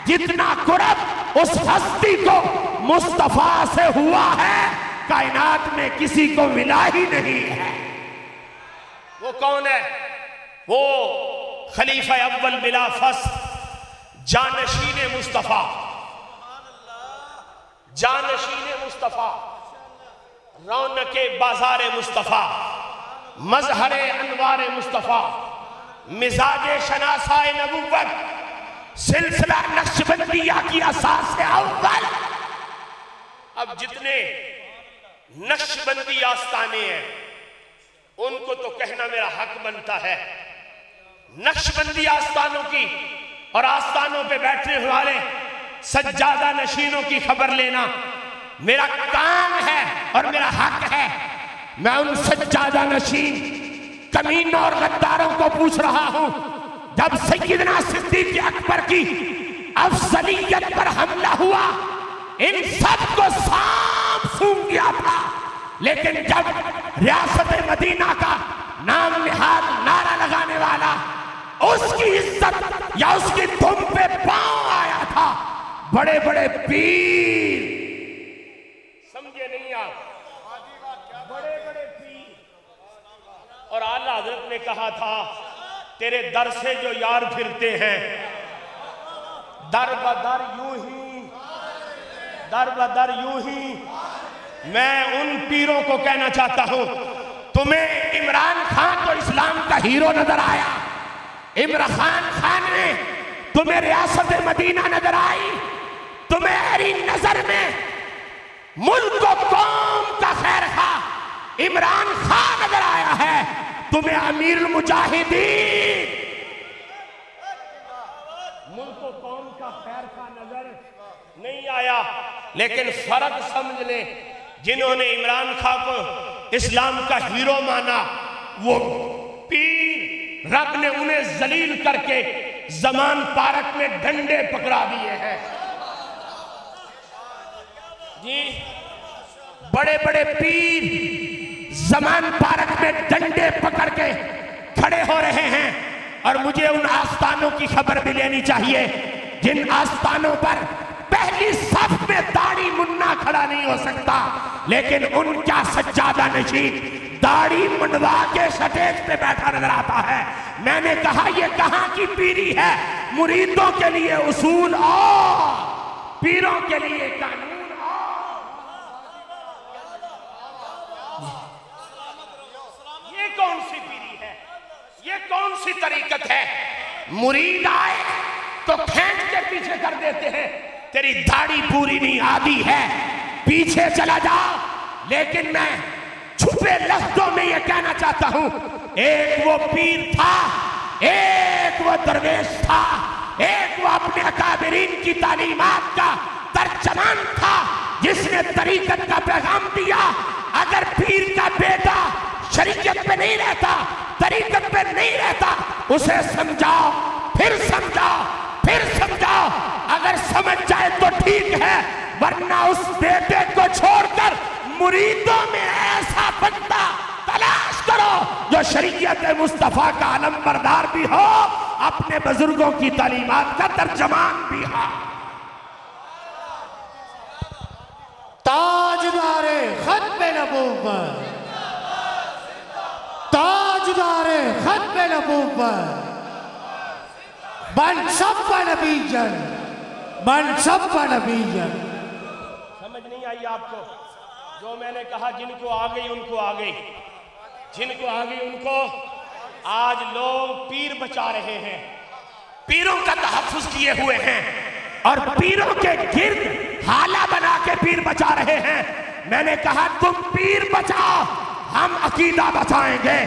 جتنا قرب اس ہستی کو مصطفیٰ سے ہوا ہے کائنات میں کسی کو ملا ہی نہیں ہے۔ وہ کون ہے؟ وہ خلیفہ اول بلا فصل، جانشین مصطفیٰ، جانشین مصطفیٰ، رونق بازار مصطفیٰ، مظہر انوار مصطفیٰ، مزاج شناسائے نبوت، سلسلہ نقشبندیہ کی اساس اول۔ اب جتنے نقشبندی آستانے ہیں ان کو تو کہنا میرا حق بنتا ہے، نقشبندی آستانوں کی اور آستانوں پہ بیٹھنے والے سجادہ نشینوں کی خبر لینا میرا کام ہے اور میرا حق ہے۔ میں ان سجادہ نشین کمینوں اور غداروں کو پوچھ رہا ہوں، جب سیدنا صدیق اکبر کی افضلیت پر حملہ ہوا ان سب کو سانپ سونگ گیا تھا، لیکن جب ریاست مدینہ کا نام نہاد نعرہ لگانے والا اس کی عزت یا اس کی دھم پہ پاؤں آیا تھا، بڑے بڑے پیر، سمجھے نہیں آپ، بڑے بڑے پیر، اور اعلیٰ حضرت نے کہا تھا تیرے در سے جو یار پھرتے ہیں در بدر یوں ہی، در بدر یوں ہی، میں ان پیروں کو کہنا چاہتا ہوں تمہیں عمران خان تو اسلام کا ہیرو نظر آیا، عمران خان نے تمہیں ریاست مدینہ نظر آئی، تمہیں میری نظر میں ملک و قوم کا خیر خواہ عمران خان نظر آیا ہے، تمہیں امیر المجاہدین ملک و قوم کا خیر خواہ نظر نہیں آیا۔ لیکن فرق سمجھ لیں، جنہوں نے عمران خان کو اسلام کا ہیرو مانا وہ پیر، رب نے انہیں ذلیل کر کے زمان پارک میں ڈنڈے پکڑا دیے ہیں۔ جی بڑے بڑے پیر زمان پارک میں ڈنڈے پکڑ کے کھڑے ہو رہے ہیں، اور مجھے ان آستانوں کی خبر بھی لینی چاہیے جن آستانوں پر پہلی صف میں داڑھی منا کھڑا نہیں ہو سکتا، لیکن ان کا سجادہ نشین داڑھی منڈوا کے سٹیج پہ بیٹھا نظر آتا ہے۔ میں نے کہا یہ کہاں کی پیری ہے؟ مریدوں کے لیے اصول اور پیروں کے لیے قانون اور۔ یہ کون سی پیری ہے؟ یہ کون سی طریقت ہے؟ مرید آئے تو کھینچ کے پیچھے کر دیتے ہیں، تیری داڑھی پوری نہیں آدھی ہے، پیچھے چلا جا۔ لیکن میں چھپے لفظوں میں یہ کہنا چاہتا ہوں، ایک وہ پیر تھا، ایک وہ درویش تھا، ایک وہ اپنے اکابرین کی تعلیمات کا ترجمان تھا جس نے طریقت کا پیغام دیا۔ اگر پیر کا بیٹا شریعت پہ نہیں رہتا، طریقت پہ نہیں رہتا، اسے سمجھاؤ، پھر سمجھاؤ، پھر سمجھاؤ، اگر سمجھ جائے تو ٹھیک ہے، ورنہ اس بیٹے کو چھوڑ کر مریدوں میں ایسا بندہ تلاش کرو جو شریعت مصطفیٰ کا علم بردار بھی ہو، اپنے بزرگوں کی تعلیمات کا ترجمان بھی ہو۔ تاجدار ختم نبوت، تاجدار ختم نبوت، منصب نبی جن، منصب نبی جن۔ سمجھ نہیں آئی آپ کو؟ جو میں نے کہا جن کو آ گئی ان کو آ گئی، جن کو آ گئی ان کو۔ آج لوگ پیر بچا رہے ہیں، پیروں کا تحفظ کیے ہوئے ہیں، اور پیروں کے گرد حالہ بنا کے پیر بچا رہے ہیں۔ میں نے کہا تم پیر بچاؤ، ہم عقیدہ بچائیں گے،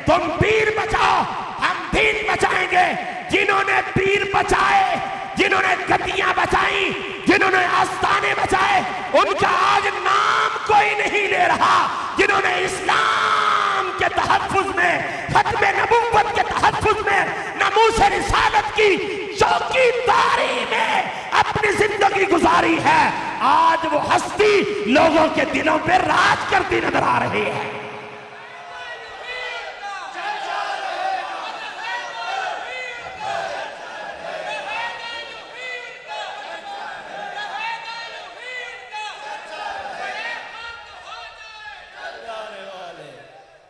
تم پیر بچاؤ، ہم دین بچائیں گے۔ جنہوں نے پیر بچائے، جنہوں نے گدیاں بچائیں، جنہوں نے آستانے بچائے، ان کا آج نام کوئی نہیں لے رہا۔ جنہوں نے اسلام کے تحفظ میں، ختم نبوت کے تحفظ میں، ناموس رسالت کی چوکیداری میں اپنی زندگی گزاری ہے، آج وہ ہستی لوگوں کے دلوں پہ راج کرتی نظر آ رہی ہے۔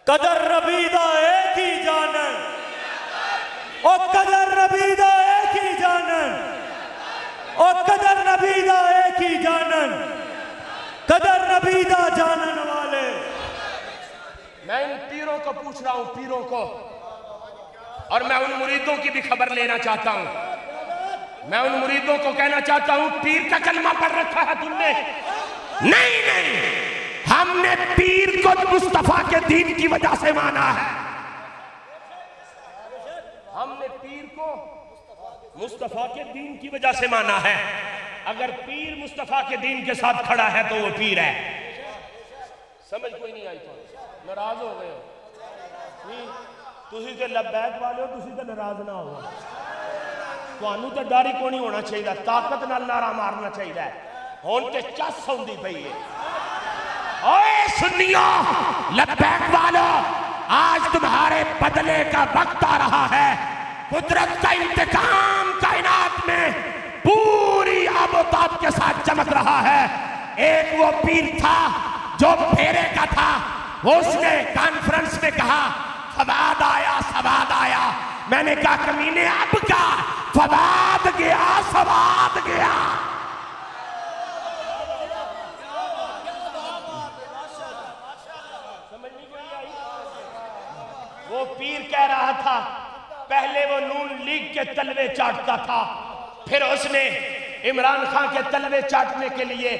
قدر ربیدہ ایک ہی نبی دا ایک ہی جانن، او قدر نبی دا ایک ہی جانن، قدر نبی دا جانن والے۔ میں ان پیروں کو پوچھ رہا ہوں، پیروں کو، اور میں ان مریدوں کی بھی خبر لینا چاہتا ہوں۔ میں ان مریدوں کو کہنا چاہتا ہوں، پیر کا کلمہ پڑھ رکھا ہے تم نے؟ نہیں نہیں، ہم نے پیر کو مصطفیٰ کے دین کی وجہ سے مانا ہے۔ ہم نے پیر کو مصطفیٰ کے دین کی وجہ سے مانا ہے۔ اگر پیر مصطفیٰ کے دین کے ساتھ کھڑا ہے تو وہ پیر ہے۔ سمجھ کوئی نہیں آئی تو ناراض ہو گئے ہو؟ تسی تے لبیک والے ہو، تسی تے ناراض نہ ہو۔ تانوں تے ڈر ہی کوئی نہیں ہونا چاہیے، طاقت نال نعرہ مارنا چاہیے۔ ہن تے چس ہوندی پئی ہے۔ اوے سنیو، لبیک والو، آج تمہارے بدلے کا وقت آ رہا ہے۔ قدرت کا انتقام کائنات میں پوری آب و تاب کے ساتھ چمک رہا ہے۔ ایک وہ پیر تھا جو پھیرے کا تھا، اس نے کانفرنس میں کہا فواد آیا، سواد آیا۔ میں نے کہا کمینے اب کا فواد گیا، سواد گیا۔ وہ پیر کہہ رہا تھا، پہلے وہ نون لیگ کے تلوے چاٹتا تھا، پھر اس نے عمران خان کے تلوے چاٹنے کے لیے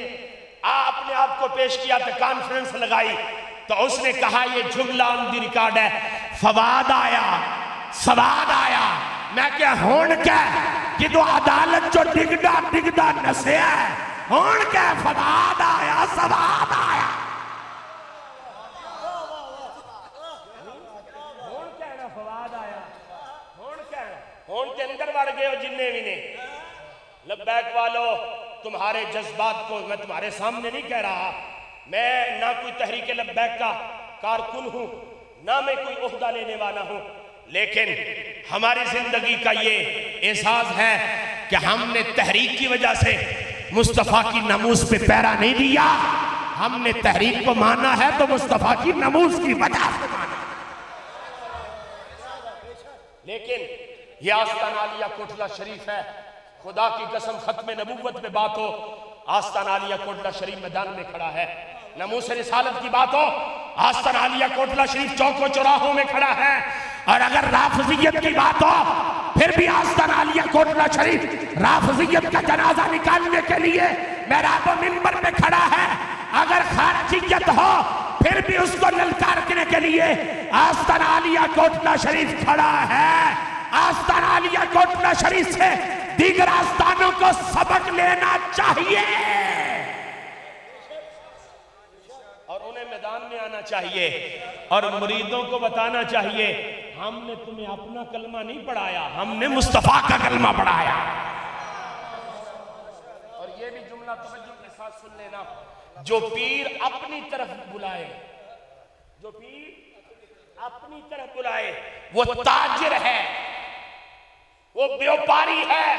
اپنے آپ کو پیش کیا تو کانفرنس لگائی، تو اس نے کہا یہ جملہ آن دی ریکارڈ ہے، فواد آیا، سواد آیا۔ میں کیا ہون کیا کہ تو عدالت جو ڈگدا نسے ہے، ہون کیا فواد آیا، سواد آیا۔ ہون کے اندر بڑھ گئے ہو جننے بھی نے۔ لبیک والو، تمہارے جذبات کو میں تمہارے سامنے نہیں کہہ رہا، میں نہ کوئی تحریک لبیک کا کارکن ہوں، نہ میں کوئی عہدہ لینے والا ہوں، لیکن ہماری زندگی کا یہ احساس ہے کہ ہم نے تحریک کی وجہ سے مصطفیٰ کی ناموس پہ پیرا نہیں دیا، ہم نے تحریک کو مانا ہے تو مصطفیٰ کی ناموس کی وجہ سے مانا۔ لیکن یہ آستان عالیہ کوٹلہ شریف ہے، خدا کی قسم ختم نبوت پہ بات ہو، آستان عالیہ کوٹلہ شریف میدان میں کھڑا ہے۔ ناموس رسالت کی بات ہو، آستان عالیہ کوٹلہ شریف چوک و چوراہوں میں کھڑا ہے۔ اور اگر رافضیت کی بات ہو، پھر بھی آستان عالیہ کوٹلہ شریف رافضیت کا جنازہ نکالنے کے لیے محراب و منبر پہ کھڑا ہے۔ اگر خارجیت ہو، پھر بھی اس کو للکارنے کے لیے آستان عالیہ کوٹلہ شریف کھڑا ہے۔ آستان عالیہ کوٹلہ شریف سے دیگر آستانوں کو سبق لینا چاہیے اور انہیں میدان میں آنا چاہیے اور مریدوں کو بتانا چاہیے، ہم نے تمہیں اپنا کلمہ نہیں پڑھایا، ہم نے مصطفیٰ کا کلمہ پڑھایا۔ اور یہ بھی جملہ توجہ کے ساتھ سن لینا، جو پیر اپنی طرف بلائے، جو پیر اپنی طرف بلائے، وہ تاجر ہے، وہ بیوپاری ہے،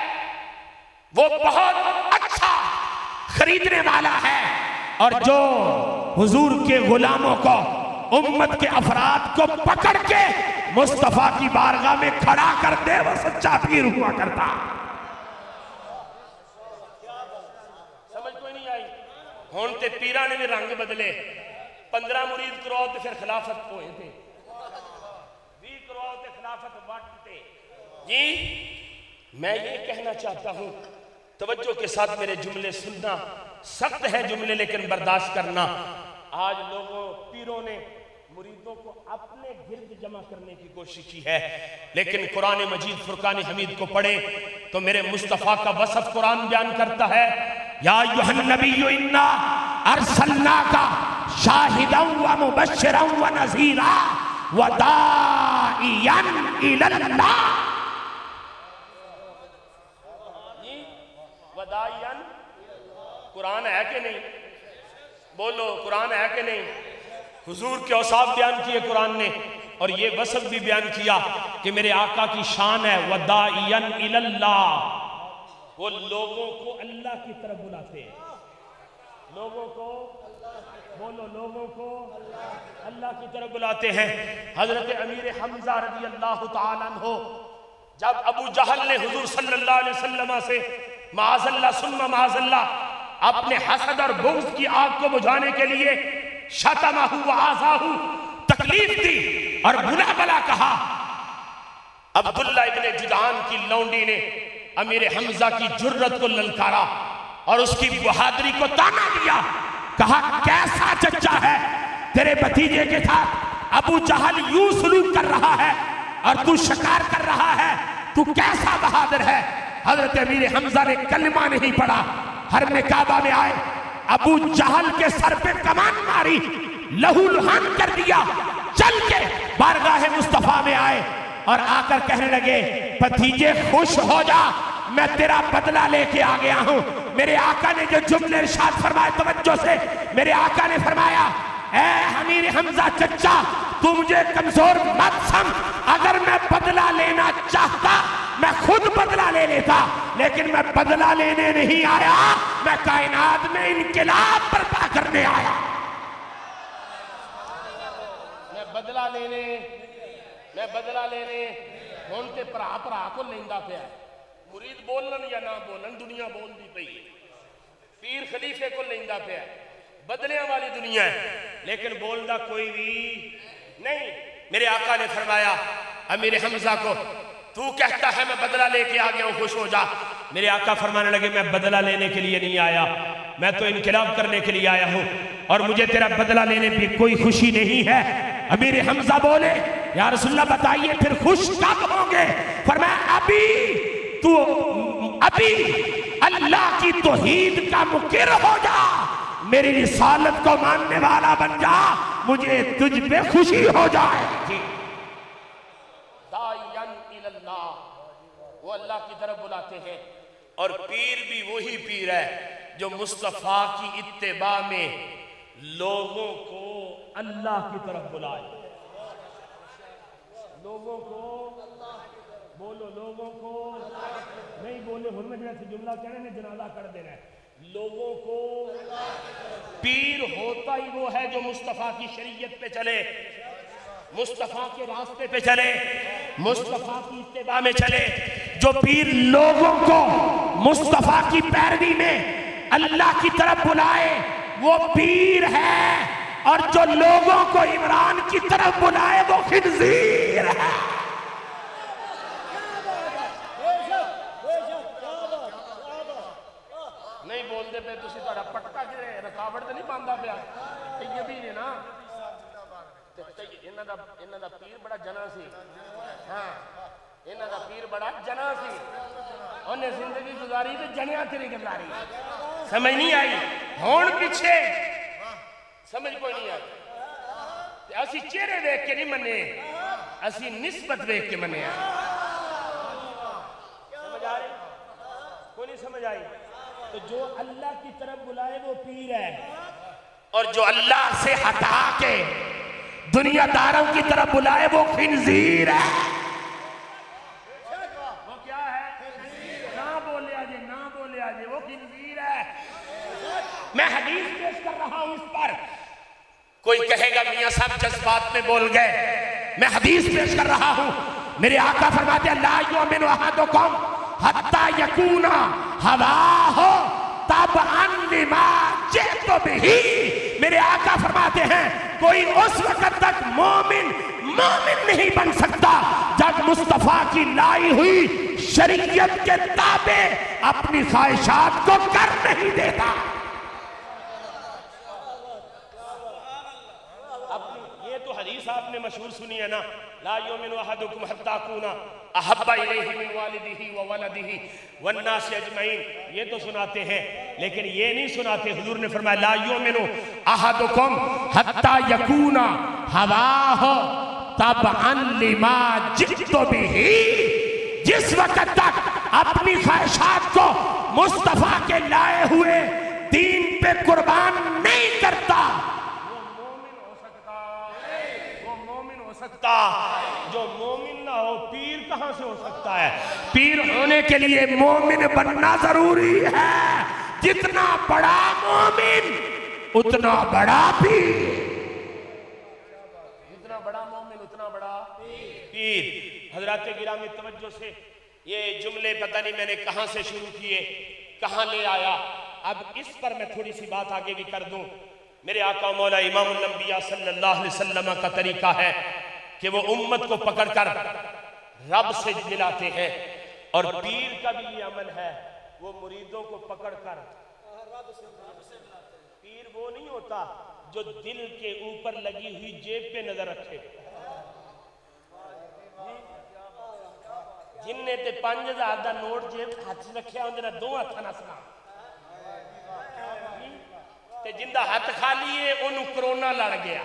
وہ بہت اچھا خریدنے والا ہے، اور جو حضور کے غلاموں کو، امت کے افراد کو پکڑ کے مصطفیٰ کی بارگاہ میں کھڑا کر دے، وہ سچا پیر ہوا کرتا۔ سمجھ کوئی نہیں آئی؟ ہون تے پیرہ نے بھی رنگ بدلے، 15 مرید کرو تے پھر خلافت ہوئے تھے، 20 کرو تے خلافت وقت تے۔ جی میں یہ کہنا چاہتا ہوں، توجہ کے ساتھ میرے جملے سننا، سخت ہے جملے لیکن برداشت کرنا۔ آج لوگوں پیروں نے مریدوں کو اپنے گرد جمع کرنے کی کوشش کی ہے، لیکن قرآن مجید فرقان حمید کو پڑھیں تو میرے مصطفیٰ کا وصف قرآن بیان کرتا ہے، یا ایھا النبی انا ارسلناک شاہدا ومبشرا ونذیرا وداعیا الی اللہ۔ وداعیا، قرآن ہے کہ نہیں؟ بولو قرآن ہے کہ نہیں؟ حضور کے اوصاف بیان کیے قرآن نے، اور یہ وصف بھی بیان کیا کہ میرے آقا کی شان ہے وداعیا الی اللہ، وہ لوگوں کو اللہ کی طرف بلاتے ہیں، لوگوں کو، بولو لوگوں کو اللہ کی طرف بلاتے ہیں۔ حضرت امیر حمزہ رضی اللہ تعالیٰ عنہ جب ابو جہل نے حضور صلی اللہ علیہ وسلم سے معاذ اللہ ثم معاذ اللہ اپنے حسد اور بغض کی آگ کو بجھانے کے لیے شتمہ وآذاہ تکلیف دی اور بلا بلا کہا، عبداللہ ابن جدعان کی لونڈی نے امیر حمزہ کی جرت کو للکارا اور اس کی بہادری کو تانا دیا، کہا کیسا چچا ہے تیرے بھتیجے کے ساتھ ابو جہل یوں سلوک کر رہا ہے اور تو شکار کر رہا ہے، تو کیسا بہادر ہے۔ حضرت امیر حمزہ نے کلمہ نہیں پڑھا، حرم کعبہ میں آئے، ابو جہل کے سر پہ کمان ماری، لہو لہان کر دیا، چل کے بارگاہ مصطفیٰ میں آئے اور آ کر کہنے لگے بھتیجے خوش ہو جا، میں تیرا بدلہ لے کے آ گیا ہوں۔ میرے آقا نے جو جملے ارشاد فرمائے توجہ سے، میرے آقا نے فرمایا اے امیر حمزہ چچا تو مجھے کمزور مت سمجھ، اگر میں بدلہ لینا چاہتا میں خود بدلہ لے لیتا، لیکن میں بدلہ لینے نہیں آیا، میں کائنات میں انقلاب برپا کرنے آیا۔ میں بدلہ لینے ہون تے پرا کو لیندہ پہ ہے، مرید بولن یا نہ بولن دنیا بول دی پئی ہے، پیر خلیفے کو لیندہ پہ ہے، بدلیاں والی دنیا ہے، لیکن بولدہ کوئی بھی نہیں۔ میرے آقا نے فرمایا امیر حمزہ کو تو کہتا ہے میں بدلہ لے کے آ گیا ہوں، خوش ہو جا۔ میرے آقا فرمانے لگے میں بدلہ لینے کے لیے نہیں آیا، میں تو انقلاب کرنے کے لیے آیا ہوں اور مجھے تیرا بدلہ لینے بھی کوئی خوشی نہیں ہے۔ امیر حمزہ بولے یا رسول اللہ بتائیے پھر خوش کب ہوں گے؟ فرمایا ابھی اللہ کی توحید کا مقر ہو جا، میری رسالت کو ماننے والا بن جا، مجھے تجھ پہ خوشی ہو جائے گی۔ داعیاً اللہ، وہ اللہ کی طرف بلاتے ہیں، اور پیر بھی وہی پیر ہے جو مصطفیٰ کی اتباع میں لوگوں کو اللہ کی طرف بلائے۔ لوگوں کو بولو، لوگوں کو نہیں بولے حرمت جیسے جملہ کہنے میں جنازہ کر دینا ہے۔ لوگوں کو پیر ہوتا ہی وہ ہے جو مصطفیٰ کی شریعت پہ چلے، مصطفیٰ کے راستے پہ چلے، مصطفیٰ کی اتباع میں چلے۔ جو پیر لوگوں کو مصطفیٰ کی پیروی میں اللہ کی طرف بلائے وہ پیر ہے، اور جو لوگوں کو عمران کی طرف بلائے وہ خنزیر ہے۔ نہیں بولتے پہ تسی تہاڈا پٹکا جڑے رکاوٹ تے نہیں پاندا پیا، یہ بھی نے نا انہاں دا پیر بڑا جنا سی، ہاں انہاں دا پیر بڑا جنا سی، انہیں زندگی گزاری تے جنیاں تے نہیں گزاری، سمجھ نہیں آئی؟ ہون پیچھے سمجھ کوئی نہیں آئی، اسی چہرے دیکھ کے نہیں منے، اسی نسبت دیکھ کے منے ہیں۔ سمجھ آ رہی؟ کوئی نہیں سمجھ آئی؟ تو جو اللہ کی طرف بلائے وہ پیر ہے، اور جو اللہ سے ہٹا کے دنیا داروں کی طرف بلائے وہ خنزیر ہے۔ وہ کیا ہے؟ نہ بولے آجے، نہ بولے آجے، وہ خنزیر ہے۔ میں حدیث پیش کر رہا ہوں اس پر، کوئی کہے گا میاں صاحب جذبات میں بول گئے، میں حدیث پیش کر رہا ہوں۔ میرے آقا فرماتے ہیں لا یؤمن احدکم حتی یکون ہواہ تبعا لما جئت بہ۔ میرے آقا فرماتے ہیں کوئی اس وقت تک مومن نہیں بن سکتا جب مصطفیٰ کی لائی ہوئی شریعت کے تابع اپنی خواہشات کو کر نہیں دیتا۔ یہ تو حدیث آپ نے مشہور سنی ہے نا، لا یؤمن احدکم حتی اکون احب الیہ من والدہ وولدہ والناس اجمعین، یہ تو سناتے ہیں، لیکن یہ نہیں سناتے حضور نے فرمایا لا یؤمن احدکم حتی یکون ہواہ تبعا لما جئت بہ۔ جس وقت تک اپنی خواہشات کو مصطفیٰ کے لائے ہوئے دین پہ قربان نہیں کرتا جو مومن نہ ہو پیر کہاں سے ہو سکتا ہے؟ پیر ہونے کے لیے مومن بننا ضروری ہے، جتنا بڑا مومن اتنا بڑا پیر، جتنا بڑا مومن اتنا بڑا پیر۔ حضرات گرامی توجہ سے، یہ جملے پتہ نہیں میں نے کہاں سے شروع کیے کہاں لے آیا، اب اس پر میں تھوڑی سی بات آگے بھی کر دوں۔ میرے آقا مولا امام الانبیاء صلی اللہ علیہ وسلم کا طریقہ ہے کہ وہ امت کو پکڑ کر رب سے ملاتے ہیں، اور پیر کا بھی یہ عمل ہے، وہ مریدوں کو پکڑ کر پیر وہ نہیں ہوتا جو دل کے اوپر لگی ہوئی جیب پہ نظر رکھے، جن نے تے 5000 دا نوٹ جیب ہاتھ رکھیا ہوں دینا 2 ہاتھ نہ سنا، تے جن دا ہاتھ خالی ہے انہوں کرونا لڑ گیا،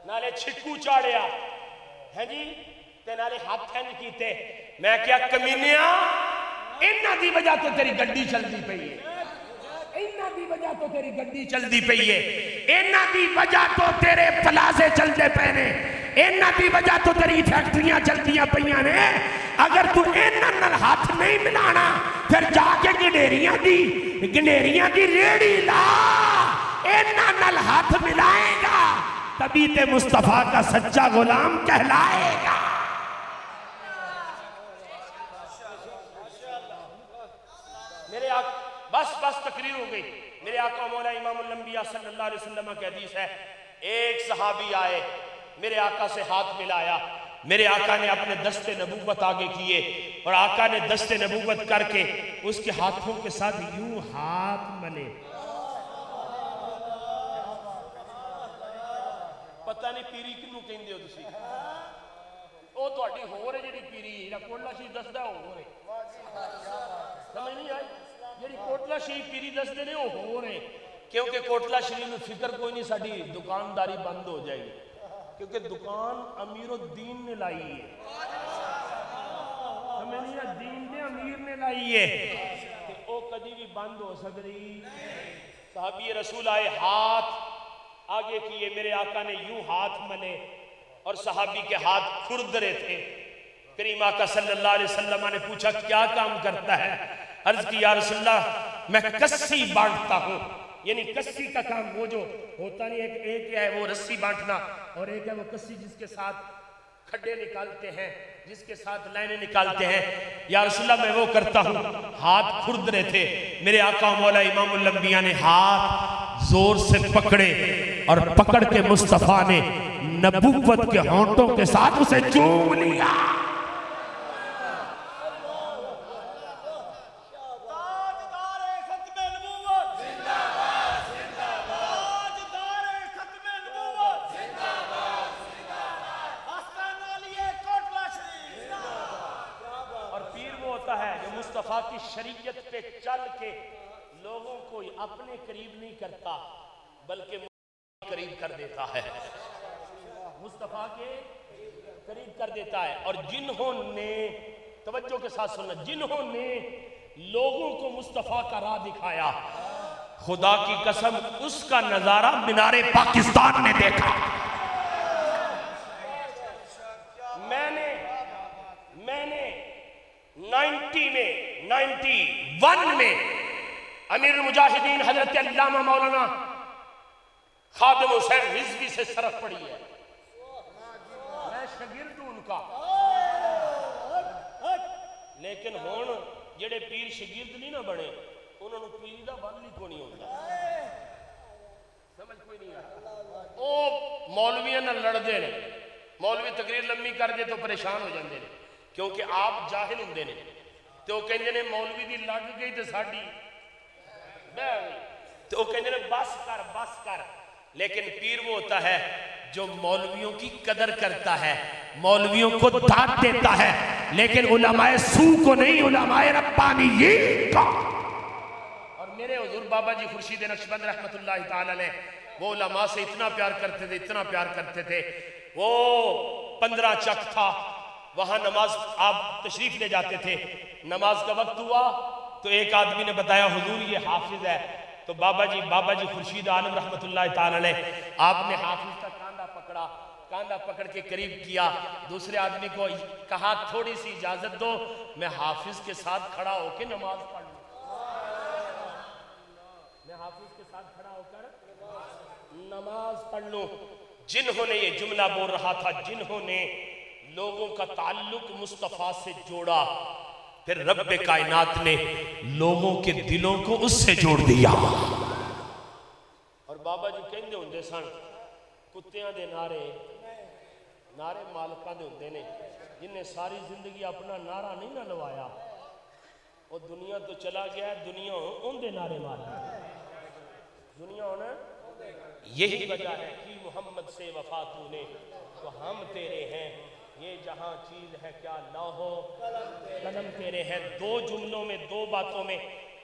نالے چھکو چاڑیا ہے جی، تے نالے ہاتھ ہنج کیتے، میں کیا کمینیاں انہاں دی وجہ تو تیری گڈی چل دی پئی ہے، انہاں دی وجہ تو تیری گڈی چل دی پئی ہے، انہاں دی وجہ تو تیرے پلازے چل دے پہنے، انہاں دی وجہ تو تیری فیکٹریاں چل دیاں پئیاں نے، اگر تو انہاں نال ہاتھ نہیں ملانا پھر جا کے گنیریاں دی ریڑی لا، انہاں نال ہاتھ ملائے گا تبھی تے مصطفیٰ کا سچا غلام کہلائے گا۔ میرے آقا بس تقریر ہو گئی، میرے آقا مولا امام الانبیاء صلی اللہ علیہ وسلم کی حدیث ہے، ایک صحابی آئے میرے آقا سے ہاتھ ملایا، میرے آقا نے اپنے دست نبوت آگے کیے، اور آقا نے دست نبوت کر کے اس کے ہاتھوں کے ساتھ یوں ہاتھ ملے، پتہ نہیں پیری کنوں کہیں دے ہو تسی، او تو اٹھی ہو رہے جیڑی پیری یا کوٹلا شریف دستا ہو رہے، سمجھ نہیں آئی، جیڑی کوٹلا شریف پیری دستے نے وہ ہو رہے، کیونکہ کوٹلا شریف میں فکر کوئی نہیں ساڑھی دکانداری بند ہو جائے گی، کیونکہ دکان امیر الدین نے لائی ہے، سمجھ نہیں آئی، دین نے امیر نے لائی ہے، کہ او کدی بھی بند ہو سکتی، صحابی رسول آئے ہاتھ آگے کیے، میرے آقا نے یوں ہاتھ ملے، اور صحابی کے ہاتھ کھرد رہے تھے، کریم آقا صلی اللہ علیہ وسلم نے پوچھا کیا کام کرتا ہے، عرض کی یا رسول اللہ میں کسی بانٹتا ہوں، یعنی کسی کا کام وہ جو ہوتا نہیں، ایک ہے وہ رسی بانٹنا، اور ایک ہے وہ کسی جس کے ساتھ کھڈے نکالتے ہیں، جس کے ساتھ لائنیں نکالتے ہیں، یا رسول اللہ میں وہ کرتا ہوں، ہاتھ کھرد رہے تھے، میرے آقا مولا امام الانبیاء نے ہاتھ زور سے پکڑے، اور پکڑ کے مصطفیٰ نے نبوت کے ہونٹوں کے ساتھ اسے چوم لیا، مصطفیٰ کی شریعت پہ چل کے لوگوں کو اپنے قریب نہیں کرتا بلکہ قریب کر دیتا ہے، مصطفیٰ کے قریب کر دیتا ہے، اور جنہوں نے توجہ کے ساتھ سننا، جنہوں نے لوگوں کو مصطفیٰ کا راہ دکھایا، خدا کی قسم اس کا نظارہ مینار پاکستان نے دیکھا، میں نے 91 میں امیر المجاہدین حضرت علامہ مولانا خادم حسین رضوی سے شرف پڑی ہے، میں شاگرد ہوں ان کا، لیکن ہون جڑے پیر شاگرد نہیں نہ بڑے انہوں نے پیر دا بل نہیں کونی ہوتا، سمجھ کوئی نہیں ہے، او مولویاں نہ لڑ دے نے، مولوی تقریر لمبی کر دے تو پریشان ہو جاندے نے، کیونکہ آپ جاہل ہوندے نے، تو وہ کہندے نے مولوی دی لگ گئی تو ساڑی تو وہ کہندے نے بس کر، لیکن پیر وہ ہوتا ہے جو مولویوں کی قدر کرتا ہے، مولویوں کو داد دیتا ہے، لیکن علماء سو کو نہیں، علماء ربانیین کا، اور میرے حضور بابا جی خورشید نقشبند رحمت اللہ تعالی علیہ وہ علماء سے اتنا پیار کرتے تھے، وہ 15 چک تھا، وہاں نماز آپ تشریف لے جاتے تھے، نماز کا وقت ہوا تو ایک آدمی نے بتایا حضور یہ حافظ ہے، تو بابا جی خورشید عالم رحمت اللہ تعالی علیہ آپ نے حافظ کا کاندھا پکڑ کے قریب کیا، دوسرے آدمی کو کہا تھوڑی سی اجازت دو میں حافظ کے ساتھ کھڑا ہو کے نماز پڑھ لوں، میں حافظ کے ساتھ کھڑا ہو کر نماز پڑھ لوں، جنہوں نے یہ جملہ بول رہا تھا، جنہوں نے لوگوں کا تعلق مصطفیٰ سے جوڑا، پھر رب کائنات نے لوگوں کے دلوں کو اس سے جوڑ دیا۔ اور بابا جی کہندے ہوندے سن، کتیاں دے نعرے مالکاں دے ہوندے نے، جن نے ساری زندگی اپنا نعرہ نہیں نہ لوایا، وہ دنیا تو چلا گیا ہے، دنیا ان دے نعرے مارا، دنیا ہونا۔ یہی وجہ ہے کہ محمد سے وفا تو نے تو ہم تیرے ہیں، یہ جہاں چیز ہے کیا لوحو قلم تیرے ہیں۔ دو جملوں میں، دو باتوں میں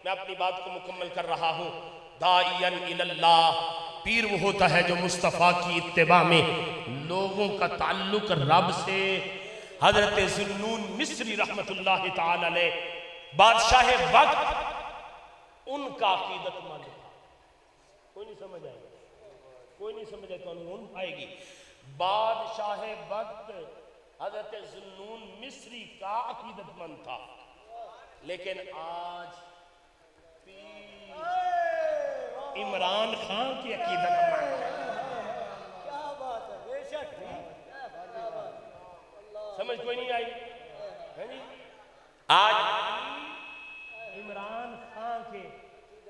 میں اپنی بات کو مکمل کر رہا ہوں۔ داعین اللہ، پیر وہ ہوتا ہے جو مصطفیٰ کی اتباع میں لوگوں کا تعلق رب سے۔ حضرت ذوالنون مصری رحمت اللہ تعالی علیہ، بادشاہ وقت، ان کا عقیدت مند تھا۔ کوئی نہیں سمجھ آئے گا، کوئی نہیں سمجھ آئے تو انہوں آئے گی۔ بادشاہ وقت حضرت ذوالنون مصری کا عقیدت مند تھا، لیکن آج پیر عمران خان کی عقیدت مند ہے۔ کیا بات ہے، بے شک سمجھ کوئی نہیں آئی؟ آج عمران خان کے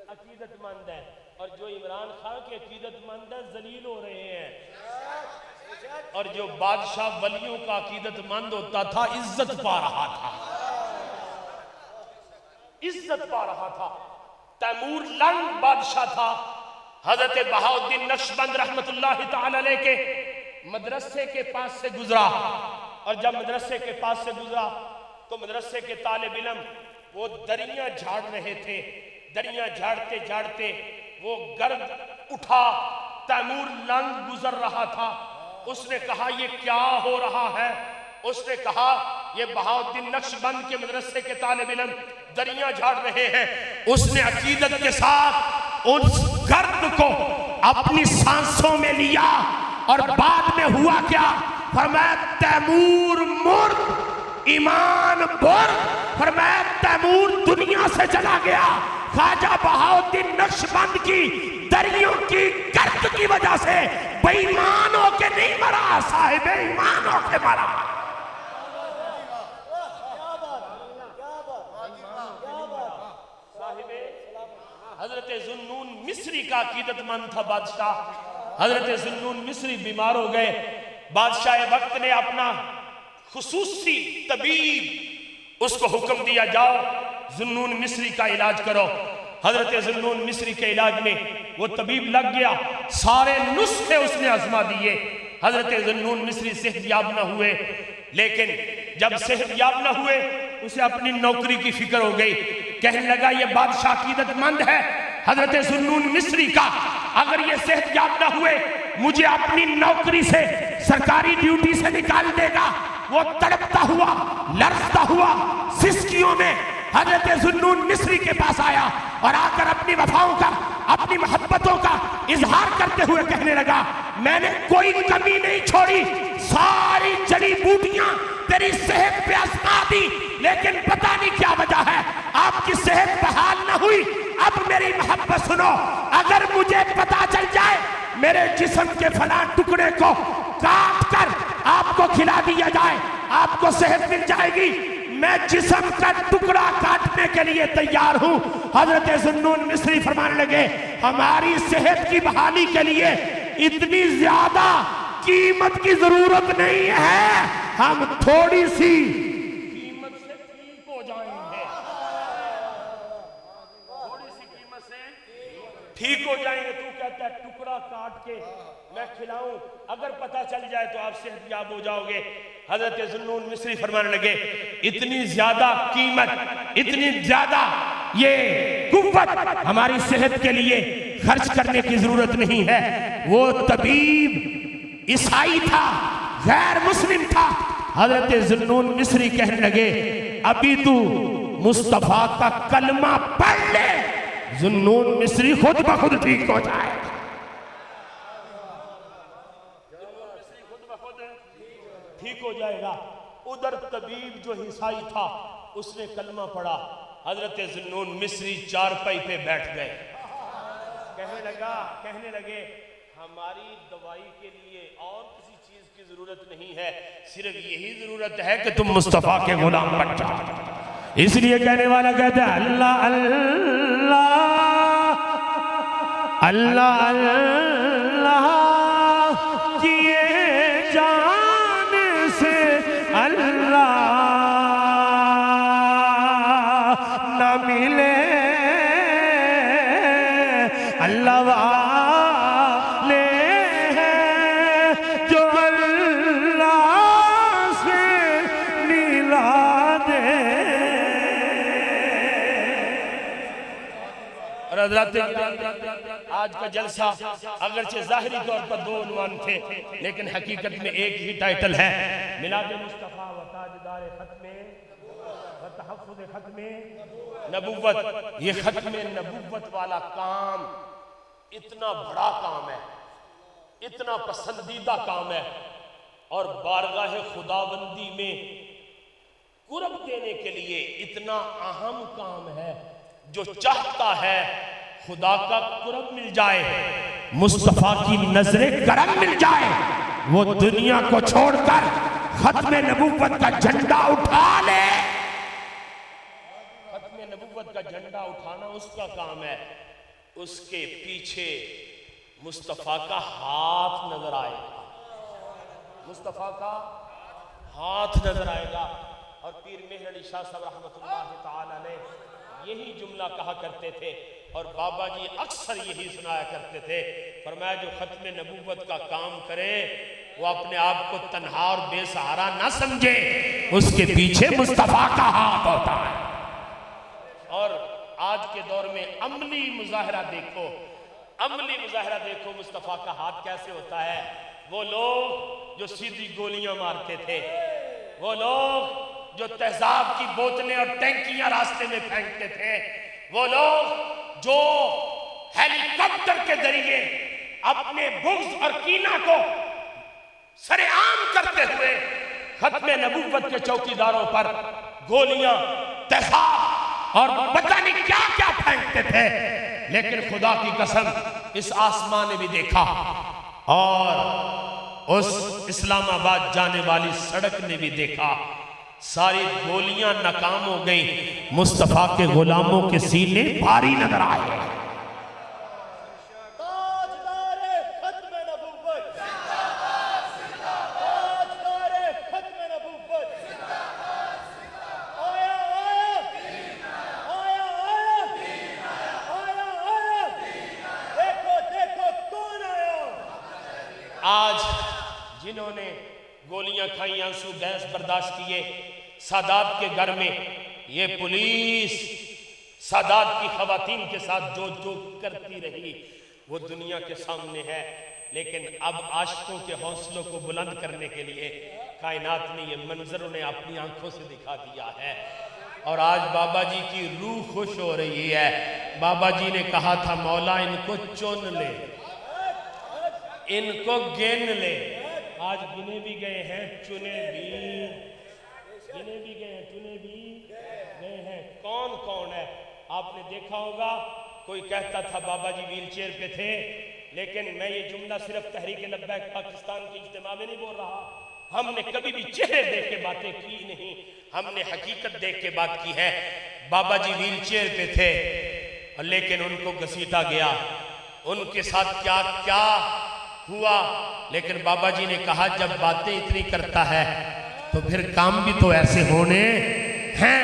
عقیدت مند ہے، اور جو عمران خان کے عقیدت مند ہے ذلیل ہو رہے ہیں، اور جو بادشاہ ولیوں کا عقیدت مند ہوتا تھا عزت پا رہا تھا، عزت پا رہا تھا۔ تیمور لنگ بادشاہ تھا، حضرت بہاؤالدین نقشبند رحمت اللہ تعالی علیہ کے مدرسے کے پاس سے گزرا، اور جب مدرسے کے پاس سے گزرا تو مدرسے کے طالب علم وہ دریاں جھاڑ رہے تھے، دریاں جھاڑتے جھاڑتے وہ گرد اٹھا، تیمور لنگ گزر رہا تھا۔ اس نے کہا یہ کیا ہو رہا ہے؟ اس نے کہا یہ بہاؤالدین نقشبند کے مدرسے کے طالب علم دریاں جھاڑ رہے ہیں۔ اس نے عقیدت کے ساتھ اس گرد کو اپنی سانسوں میں لیا، اور بعد میں ہوا کیا؟ فرمایا تیمور مرد، ایمان برد۔ فرمایا تیمور دنیا سے چلا گیا، خواجہ بہاؤالدین نقشبند کی دریوں کی گرد کی وجہ سے بے ایمان ہو کے نہیں مرا، صاحب ایمان ہو کے مرا۔ حضرت ذوالنون مصری کا عقیدت مند تھا بادشاہ۔ حضرت ذوالنون مصری بیمار ہو گئے، بادشاہ وقت نے اپنا خصوصی طبیب اس کو حکم دیا، جاؤ ذوالنون مصری کا علاج کرو۔ حضرت ذوالنون مصری کے علاج میں وہ طبیب لگ گیا، سارے نسخے اس نے آزما دیے، حضرت ذوالنون مصری صحت یاب نہ ہوئے۔ لیکن جب صحت یاب نہ ہوئے اسے اپنی نوکری کی فکر ہو گئی، کہنے لگا یہ بادشاہ عقیدت مند ہے حضرت ذوالنون مصری کا، اگر یہ صحت یاب نہ ہوئے مجھے اپنی نوکری سے، سرکاری ڈیوٹی سے نکال دے گا۔ وہ تڑپتا ہوا، لرزتا ہوا سسکیوں میں حضرت ذوالنون مصری کے پاس آیا، اور آ کر اپنی وفاؤں کا، اپنی محبتوں کا اظہار کرتے ہوئے کہنے لگا میں نے کوئی کمی نہیں چھوڑی، ساری جڑی بوٹیاں تیری صحت پہ آزما دی، لیکن پتہ نہیں کیا وجہ ہے آپ کی صحت بحال نہ ہوئی۔ اب میری محبت سنو، اگر مجھے پتہ چل جائے میرے جسم کے فلاں ٹکڑے کو کاٹ کر آپ کو کھلا دیا جائے، آپ کو صحت مل جائے گی، میں جسم کا ٹکڑا کاٹنے کے لیے تیار ہوں۔ حضرت ذوالنون مصری فرمانے لگے ہماری صحت کی بحالی کے لیے اتنی زیادہ قیمت کی ضرورت نہیں ہے، ہم تھوڑی سی قیمت سے ٹھیک ہو جائیں گے، تھوڑی سی قیمت سے ٹھیک ہو جائیں گے۔ تو کہتا ہے ٹکڑا کاٹ کے میں کھلاؤں، اگر پتہ چل جائے تو آپ صحت یاب ہو جاؤ گے۔ حضرت ذوالنون مصری فرمانے لگے اتنی زیادہ قیمت، اتنی زیادہ یہ قوت ہماری صحت کے لیے خرچ کرنے کی ضرورت نہیں ہے۔ وہ طبیب عیسائی تھا، غیر مسلم تھا۔ حضرت ذوالنون مصری کہنے لگے ابھی تو مصطفیٰ کا کلمہ پڑھ لے، ذوالنون مصری خود بخود ٹھیک ہو جائے۔ ٹھیک ہو جائے گا۔ ادھر طبیب جو عیسائی تھا اس نے کلمہ پڑھا، حضرت ذوالنون مصری چارپائی پہ بیٹھ گئے، کہنے لگے ہماری دوائی کے لیے اور کسی چیز کی ضرورت نہیں ہے، صرف یہی ضرورت ہے کہ تم مصطفیٰ کے غلام بن جاؤ۔ اس لیے کہنے والا کہتا ہے اللہ اللہ اللہ اللہ کیے جان سے اللہ نہ ملے، اللہ والے ہیں جو اللہ سے ملا دے۔ اور حضرات آج کا جلسہ اگرچہ ظاہری طور پر 2 عنوان تھے، لیکن حقیقت میں ایک ہی ٹائٹل ہے، میلاد مصطفیٰ و تاجدار ختم و تحفظ ختم نبوت۔ یہ ختم نبوت والا کام اتنا بڑا کام ہے، اتنا پسندیدہ کام ہے، اور بارگاہ خداوندی میں قرب دینے کے لیے اتنا اہم کام ہے۔ جو چاہتا ہے خدا کا قرب مل جائے، مصطفیٰ کی نظر کرم مل جائے، وہ دنیا کو چھوڑ کر ختم نبوت کا جھنڈا اٹھا لے۔ ختم نبوت کا جھنڈا اٹھانا اس کا کام ہے، اس کے پیچھے مصطفیٰ کا ہاتھ نظر آئے گا، مصطفیٰ کا ہاتھ نظر آئے گا۔ اور پیر مہر علی شاہ صاحب رحمۃ اللہ تعالی علیہ یہی جملہ کہا کرتے تھے، اور بابا جی اکثر یہی سنایا کرتے تھے، فرمایا جو ختم نبوت کا کام کرے وہ اپنے آپ کو تنہا اور بے سہارا نہ سمجھے، اس کے پیچھے مصطفیٰ کا ہاتھ ہوتا ہے۔ اور آج کے دور میں عملی مظاہرہ دیکھو، عملی مظاہرہ دیکھو مصطفیٰ کا ہاتھ کیسے ہوتا ہے۔ وہ لوگ جو سیدھی گولیاں مارتے تھے، وہ لوگ جو تہذاب کی بوتلیں اور ٹینکیاں راستے میں پھینکتے تھے، وہ لوگ جو ہیلی کاپٹر کے ذریعے اپنے بغض اور کینہ کو سر عام کرتے ہوئے ختم نبوت کے چوکیداروں پر گولیاں، تہذاب اور پتہ نہیں کیا کیا پھینکتے تھے، لیکن خدا کی قسم اس آسمان نے بھی دیکھا اور اس اسلام آباد جانے والی سڑک نے بھی دیکھا، ساری گولیاں ناکام ہو گئیں، مصطفیٰ کے غلاموں کے سینے بھاری نظر آئے۔ تاجدار ختم نبوت، تاجدار ختم نبوت، آیا آیا آیا آیا آیا، دیکھو دیکھو کون آیا۔ آج جنہوں نے گولیاں کھائیں، آنسو گیس برداشت کیے، سادات کے گھر میں یہ پولیس سادات کی خواتین کے ساتھ جو کرتی رہی وہ دنیا کے سامنے ہے، لیکن اب عاشقوں کے حوصلوں کو بلند کرنے کے لیے کائنات نے یہ منظر انہیں اپنی آنکھوں سے دکھا دیا ہے۔ اور آج بابا جی کی روح خوش ہو رہی ہے۔ بابا جی نے کہا تھا مولا ان کو چن لے، ان کو گن لے، آج گنے بھی گئے ہیں، چنے بھی گنے بھی گئے ہیں، چنے بھی گئے ہیں۔ کون کون ہے؟ آپ نے دیکھا ہوگا کوئی کہتا تھا بابا جی ویل چیئر پہ تھے، لیکن میں یہ جملہ صرف تحریک لبیک پاکستان کے اجتماع میں نہیں بول رہا، ہم نے کبھی بھی چہرے دیکھ کے باتیں کی نہیں، ہم نے حقیقت دیکھ کے بات کی ہے۔ بابا جی ویل چیئر پہ تھے لیکن ان کو گھسیٹا گیا، ان کے ساتھ کیا کیا ہوا، لیکن بابا جی نے کہا جب باتیں اتنی کرتا ہے تو پھر کام بھی تو ایسے ہونے ہیں۔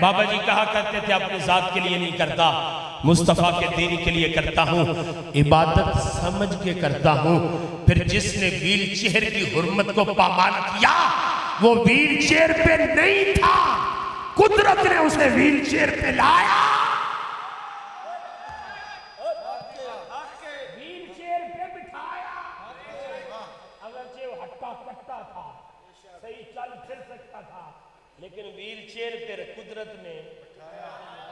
بابا جی کہا کرتے تھے اپنے ذات کے لیے نہیں کرتا، مصطفیٰ کے دین کے لیے کرتا ہوں، عبادت سمجھ کے کرتا ہوں۔ پھر جس نے ویل چیئر کی حرمت کو پامال کیا وہ ویل چیئر پہ نہیں تھا، قدرت نے اسے ویل چیئر پہ لایا۔ لیکن ویل چیئر پر قدرت نے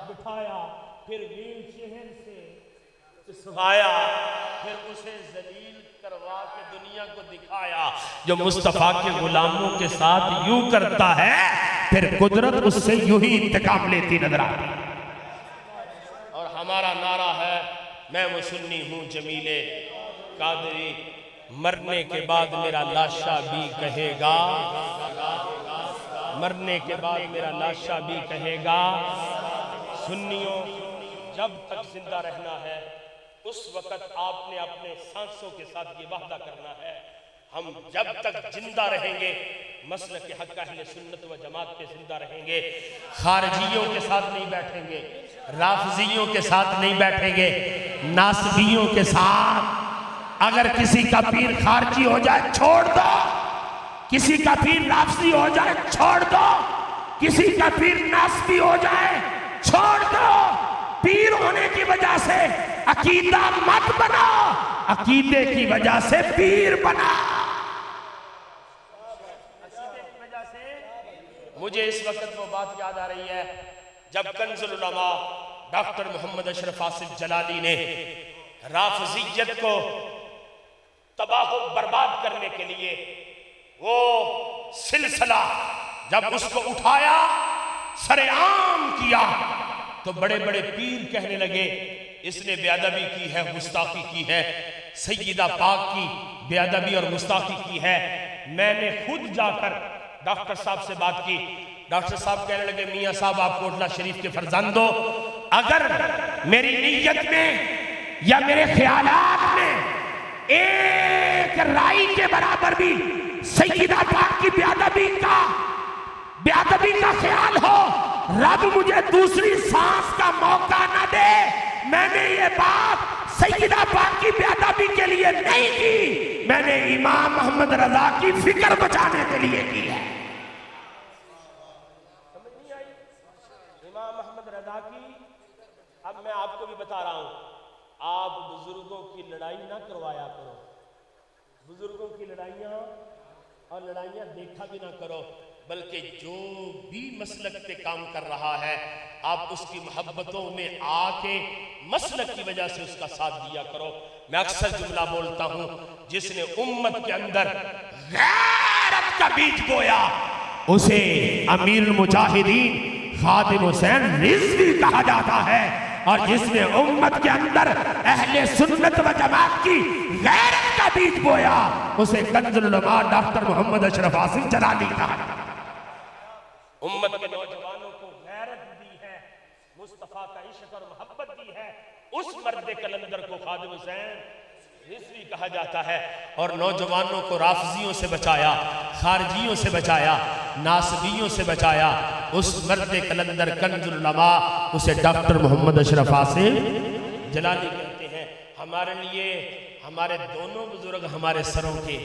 بٹھایا، پھر ویل چیئر سے سوایا، پھر اسے ذلیل کروا کے دنیا کو دکھایا۔ جو مصطفیٰ کے غلاموں کے ساتھ یوں کرتا ہے پھر قدرت اس سے یوں ہی انتقام لیتی نظر آتی۔ اور ہمارا نعرہ ہے میں وہ سنی ہوں جمیلے قادری مرنے کے بعد میرا لاشا بھی کہے گا، مرنے کے بعد میرا لاشا بھی کہے گا۔ سنیوں، جب تک زندہ رہنا ہے اس وقت آپ نے اپنے سانسوں کے ساتھ یہ وعدہ کرنا ہے، ہم جب تک زندہ رہیں گے مسلک حق اہل سنت و جماعت پہ زندہ رہیں گے، خارجیوں کے ساتھ نہیں بیٹھیں گے، رافضیوں کے ساتھ نہیں بیٹھیں گے، ناصبیوں کے ساتھ۔ اگر کسی کا پیر خارجی ہو جائے چھوڑ دو، کسی کا پیر رافضی ہو جائے چھوڑ دو، کسی کا پیر ناصبی ہو جائے چھوڑ دو۔ پیر ہونے کی وجہ سے عقیدہ مت بنا، عقیدے کی وجہ سے پیر بنا۔ مجھے اس وقت وہ بات یاد آ رہی ہے جب کنز العلماء ڈاکٹر محمد اشرف آصف جلالی نے رافضیت کو تباہ و برباد کرنے کے لیے وہ سلسلہ جب اس کو اٹھایا سر عام کیا تو بڑے بڑے پیر کہنے لگے اس نے بے ادبی کی ہے، گستاخی کی ہے، سیدہ پاک کی بے ادبی اور گستاخی کی ہے۔ میں نے خود جا کر ڈاکٹر صاحب سے بات کی، ڈاکٹر صاحب کہنے لگے میاں صاحب آپ کوٹلہ شریف کے فرزند ہو، اگر میری نیت میں یا میرے خیالات میں ایک رائی کے برابر بھی سیدہ پاک کی بے ادبی کا خیال ہو، رب مجھے دوسری سانس کا موقع نہ دے۔ میں نے یہ بات سیدہ پاک کی بے ادبی کے لیے نہیں کی، میں نے امام محمد رضا کی فکر بچانے کے لیے کی ہے۔ سمجھ نہیں آئی؟ امام محمد رضا کی، اب میں آپ کو بھی بتا رہا ہوں، آپ بزرگوں کی لڑائی نہ کروایا کرو، بزرگوں کی لڑائیاں اور لڑائیاں دیکھا بھی نہ کرو، بلکہ جو بھی مسلک پہ کام کر رہا ہے آپ اس کی محبتوں میں آ کے مسلک کی وجہ سے اس کا ساتھ دیا کرو۔ میں اکثر جملہ بولتا ہوں، جس نے امت کے اندر غیرت کا بیج بویا اسے امیر المجاہدین خادم حسین رضوی کہا جاتا ہے، اور جس نے امت کے اندر اہل سنت و جماعت کی غیرت کا بیج بویا اسے کنز العلماء ڈاکٹر محمد اشرف آصف جلالی کہا جاتا ہے۔ امت کے نوجوانوں کو غیرت دی ہے، مصطفیٰ کا عشق اور محبت دی ہے، اس مرد کلندر کو خادم حسین رضوی کہا جاتا ہے، اور نوجوانوں کو رافضیوں سے بچایا، خارجیوں سے بچایا، ناصبیوں سے بچایا اس مرد کلندر کنز العلماء، اسے ڈاکٹر محمد اشرف آصف جلالی کہتے ہیں۔ ہمارے لیے ہمارے دونوں بزرگ ہمارے سروں کے،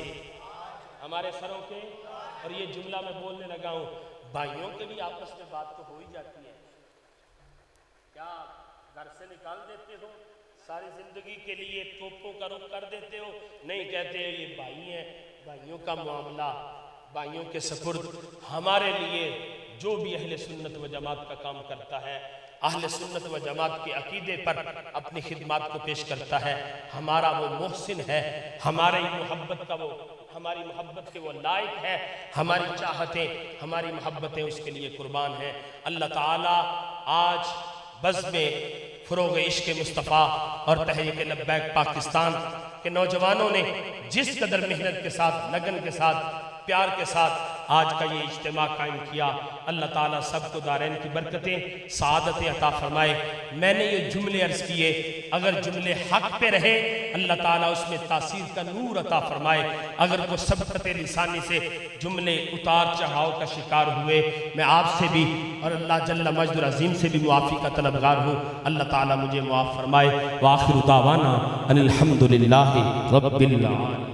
اور یہ جملہ میں بولنے لگا ہوں، بھائیوں کے بھی آپس میں بات تو ہو ہی جاتی ہے، کیا گھر سے نکال دیتے ہو، ساری زندگی کے لیے توپوں کا رخ کر دیتے ہو؟ نہیں، کہتے ہیں یہ بھائی ہیں، بھائیوں کا معاملہ بھائیوں کے سپرد۔ ہمارے لیے جو بھی اہل سنت و جماعت کا کام کرتا ہے، اہل سنت و جماعت کے عقیدے پر اپنی خدمات کو پیش کرتا ہے، ہمارا وہ محسن ہے، ہماری محبت کے وہ لائق ہے، ہماری چاہتیں، ہماری محبتیں اس کے لیے قربان ہیں۔ اللہ تعالیٰ آج بزم فروغ عشق مصطفیٰ اور تحریک لبیک پاکستان کے نوجوانوں نے جس قدر محنت کے ساتھ، لگن کے ساتھ، پیار کے ساتھ آج کا یہ اجتماع قائم کیا، اللہ تعالیٰ سب کو دارین کی برکتیں، سعادتیں عطا فرمائے۔ میں نے یہ جملے عرض کیے، اگر جملے حق پہ رہے اللہ تعالیٰ اس میں تاثیر کا نور عطا فرمائے، اگر کوئی سبقت لسانی سے جملے اتار چڑھاؤ کا شکار ہوئے، میں آپ سے بھی اور اللہ جل مجد العظیم سے بھی معافی کا طلبگار ہوں، اللہ تعالیٰ مجھے معاف فرمائے۔ وآخر دعوانا ان الحمدللہ رب العالمین۔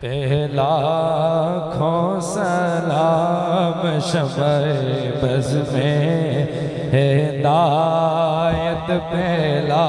پہلا کھو سلام شمع بز میں ہدایت پہلا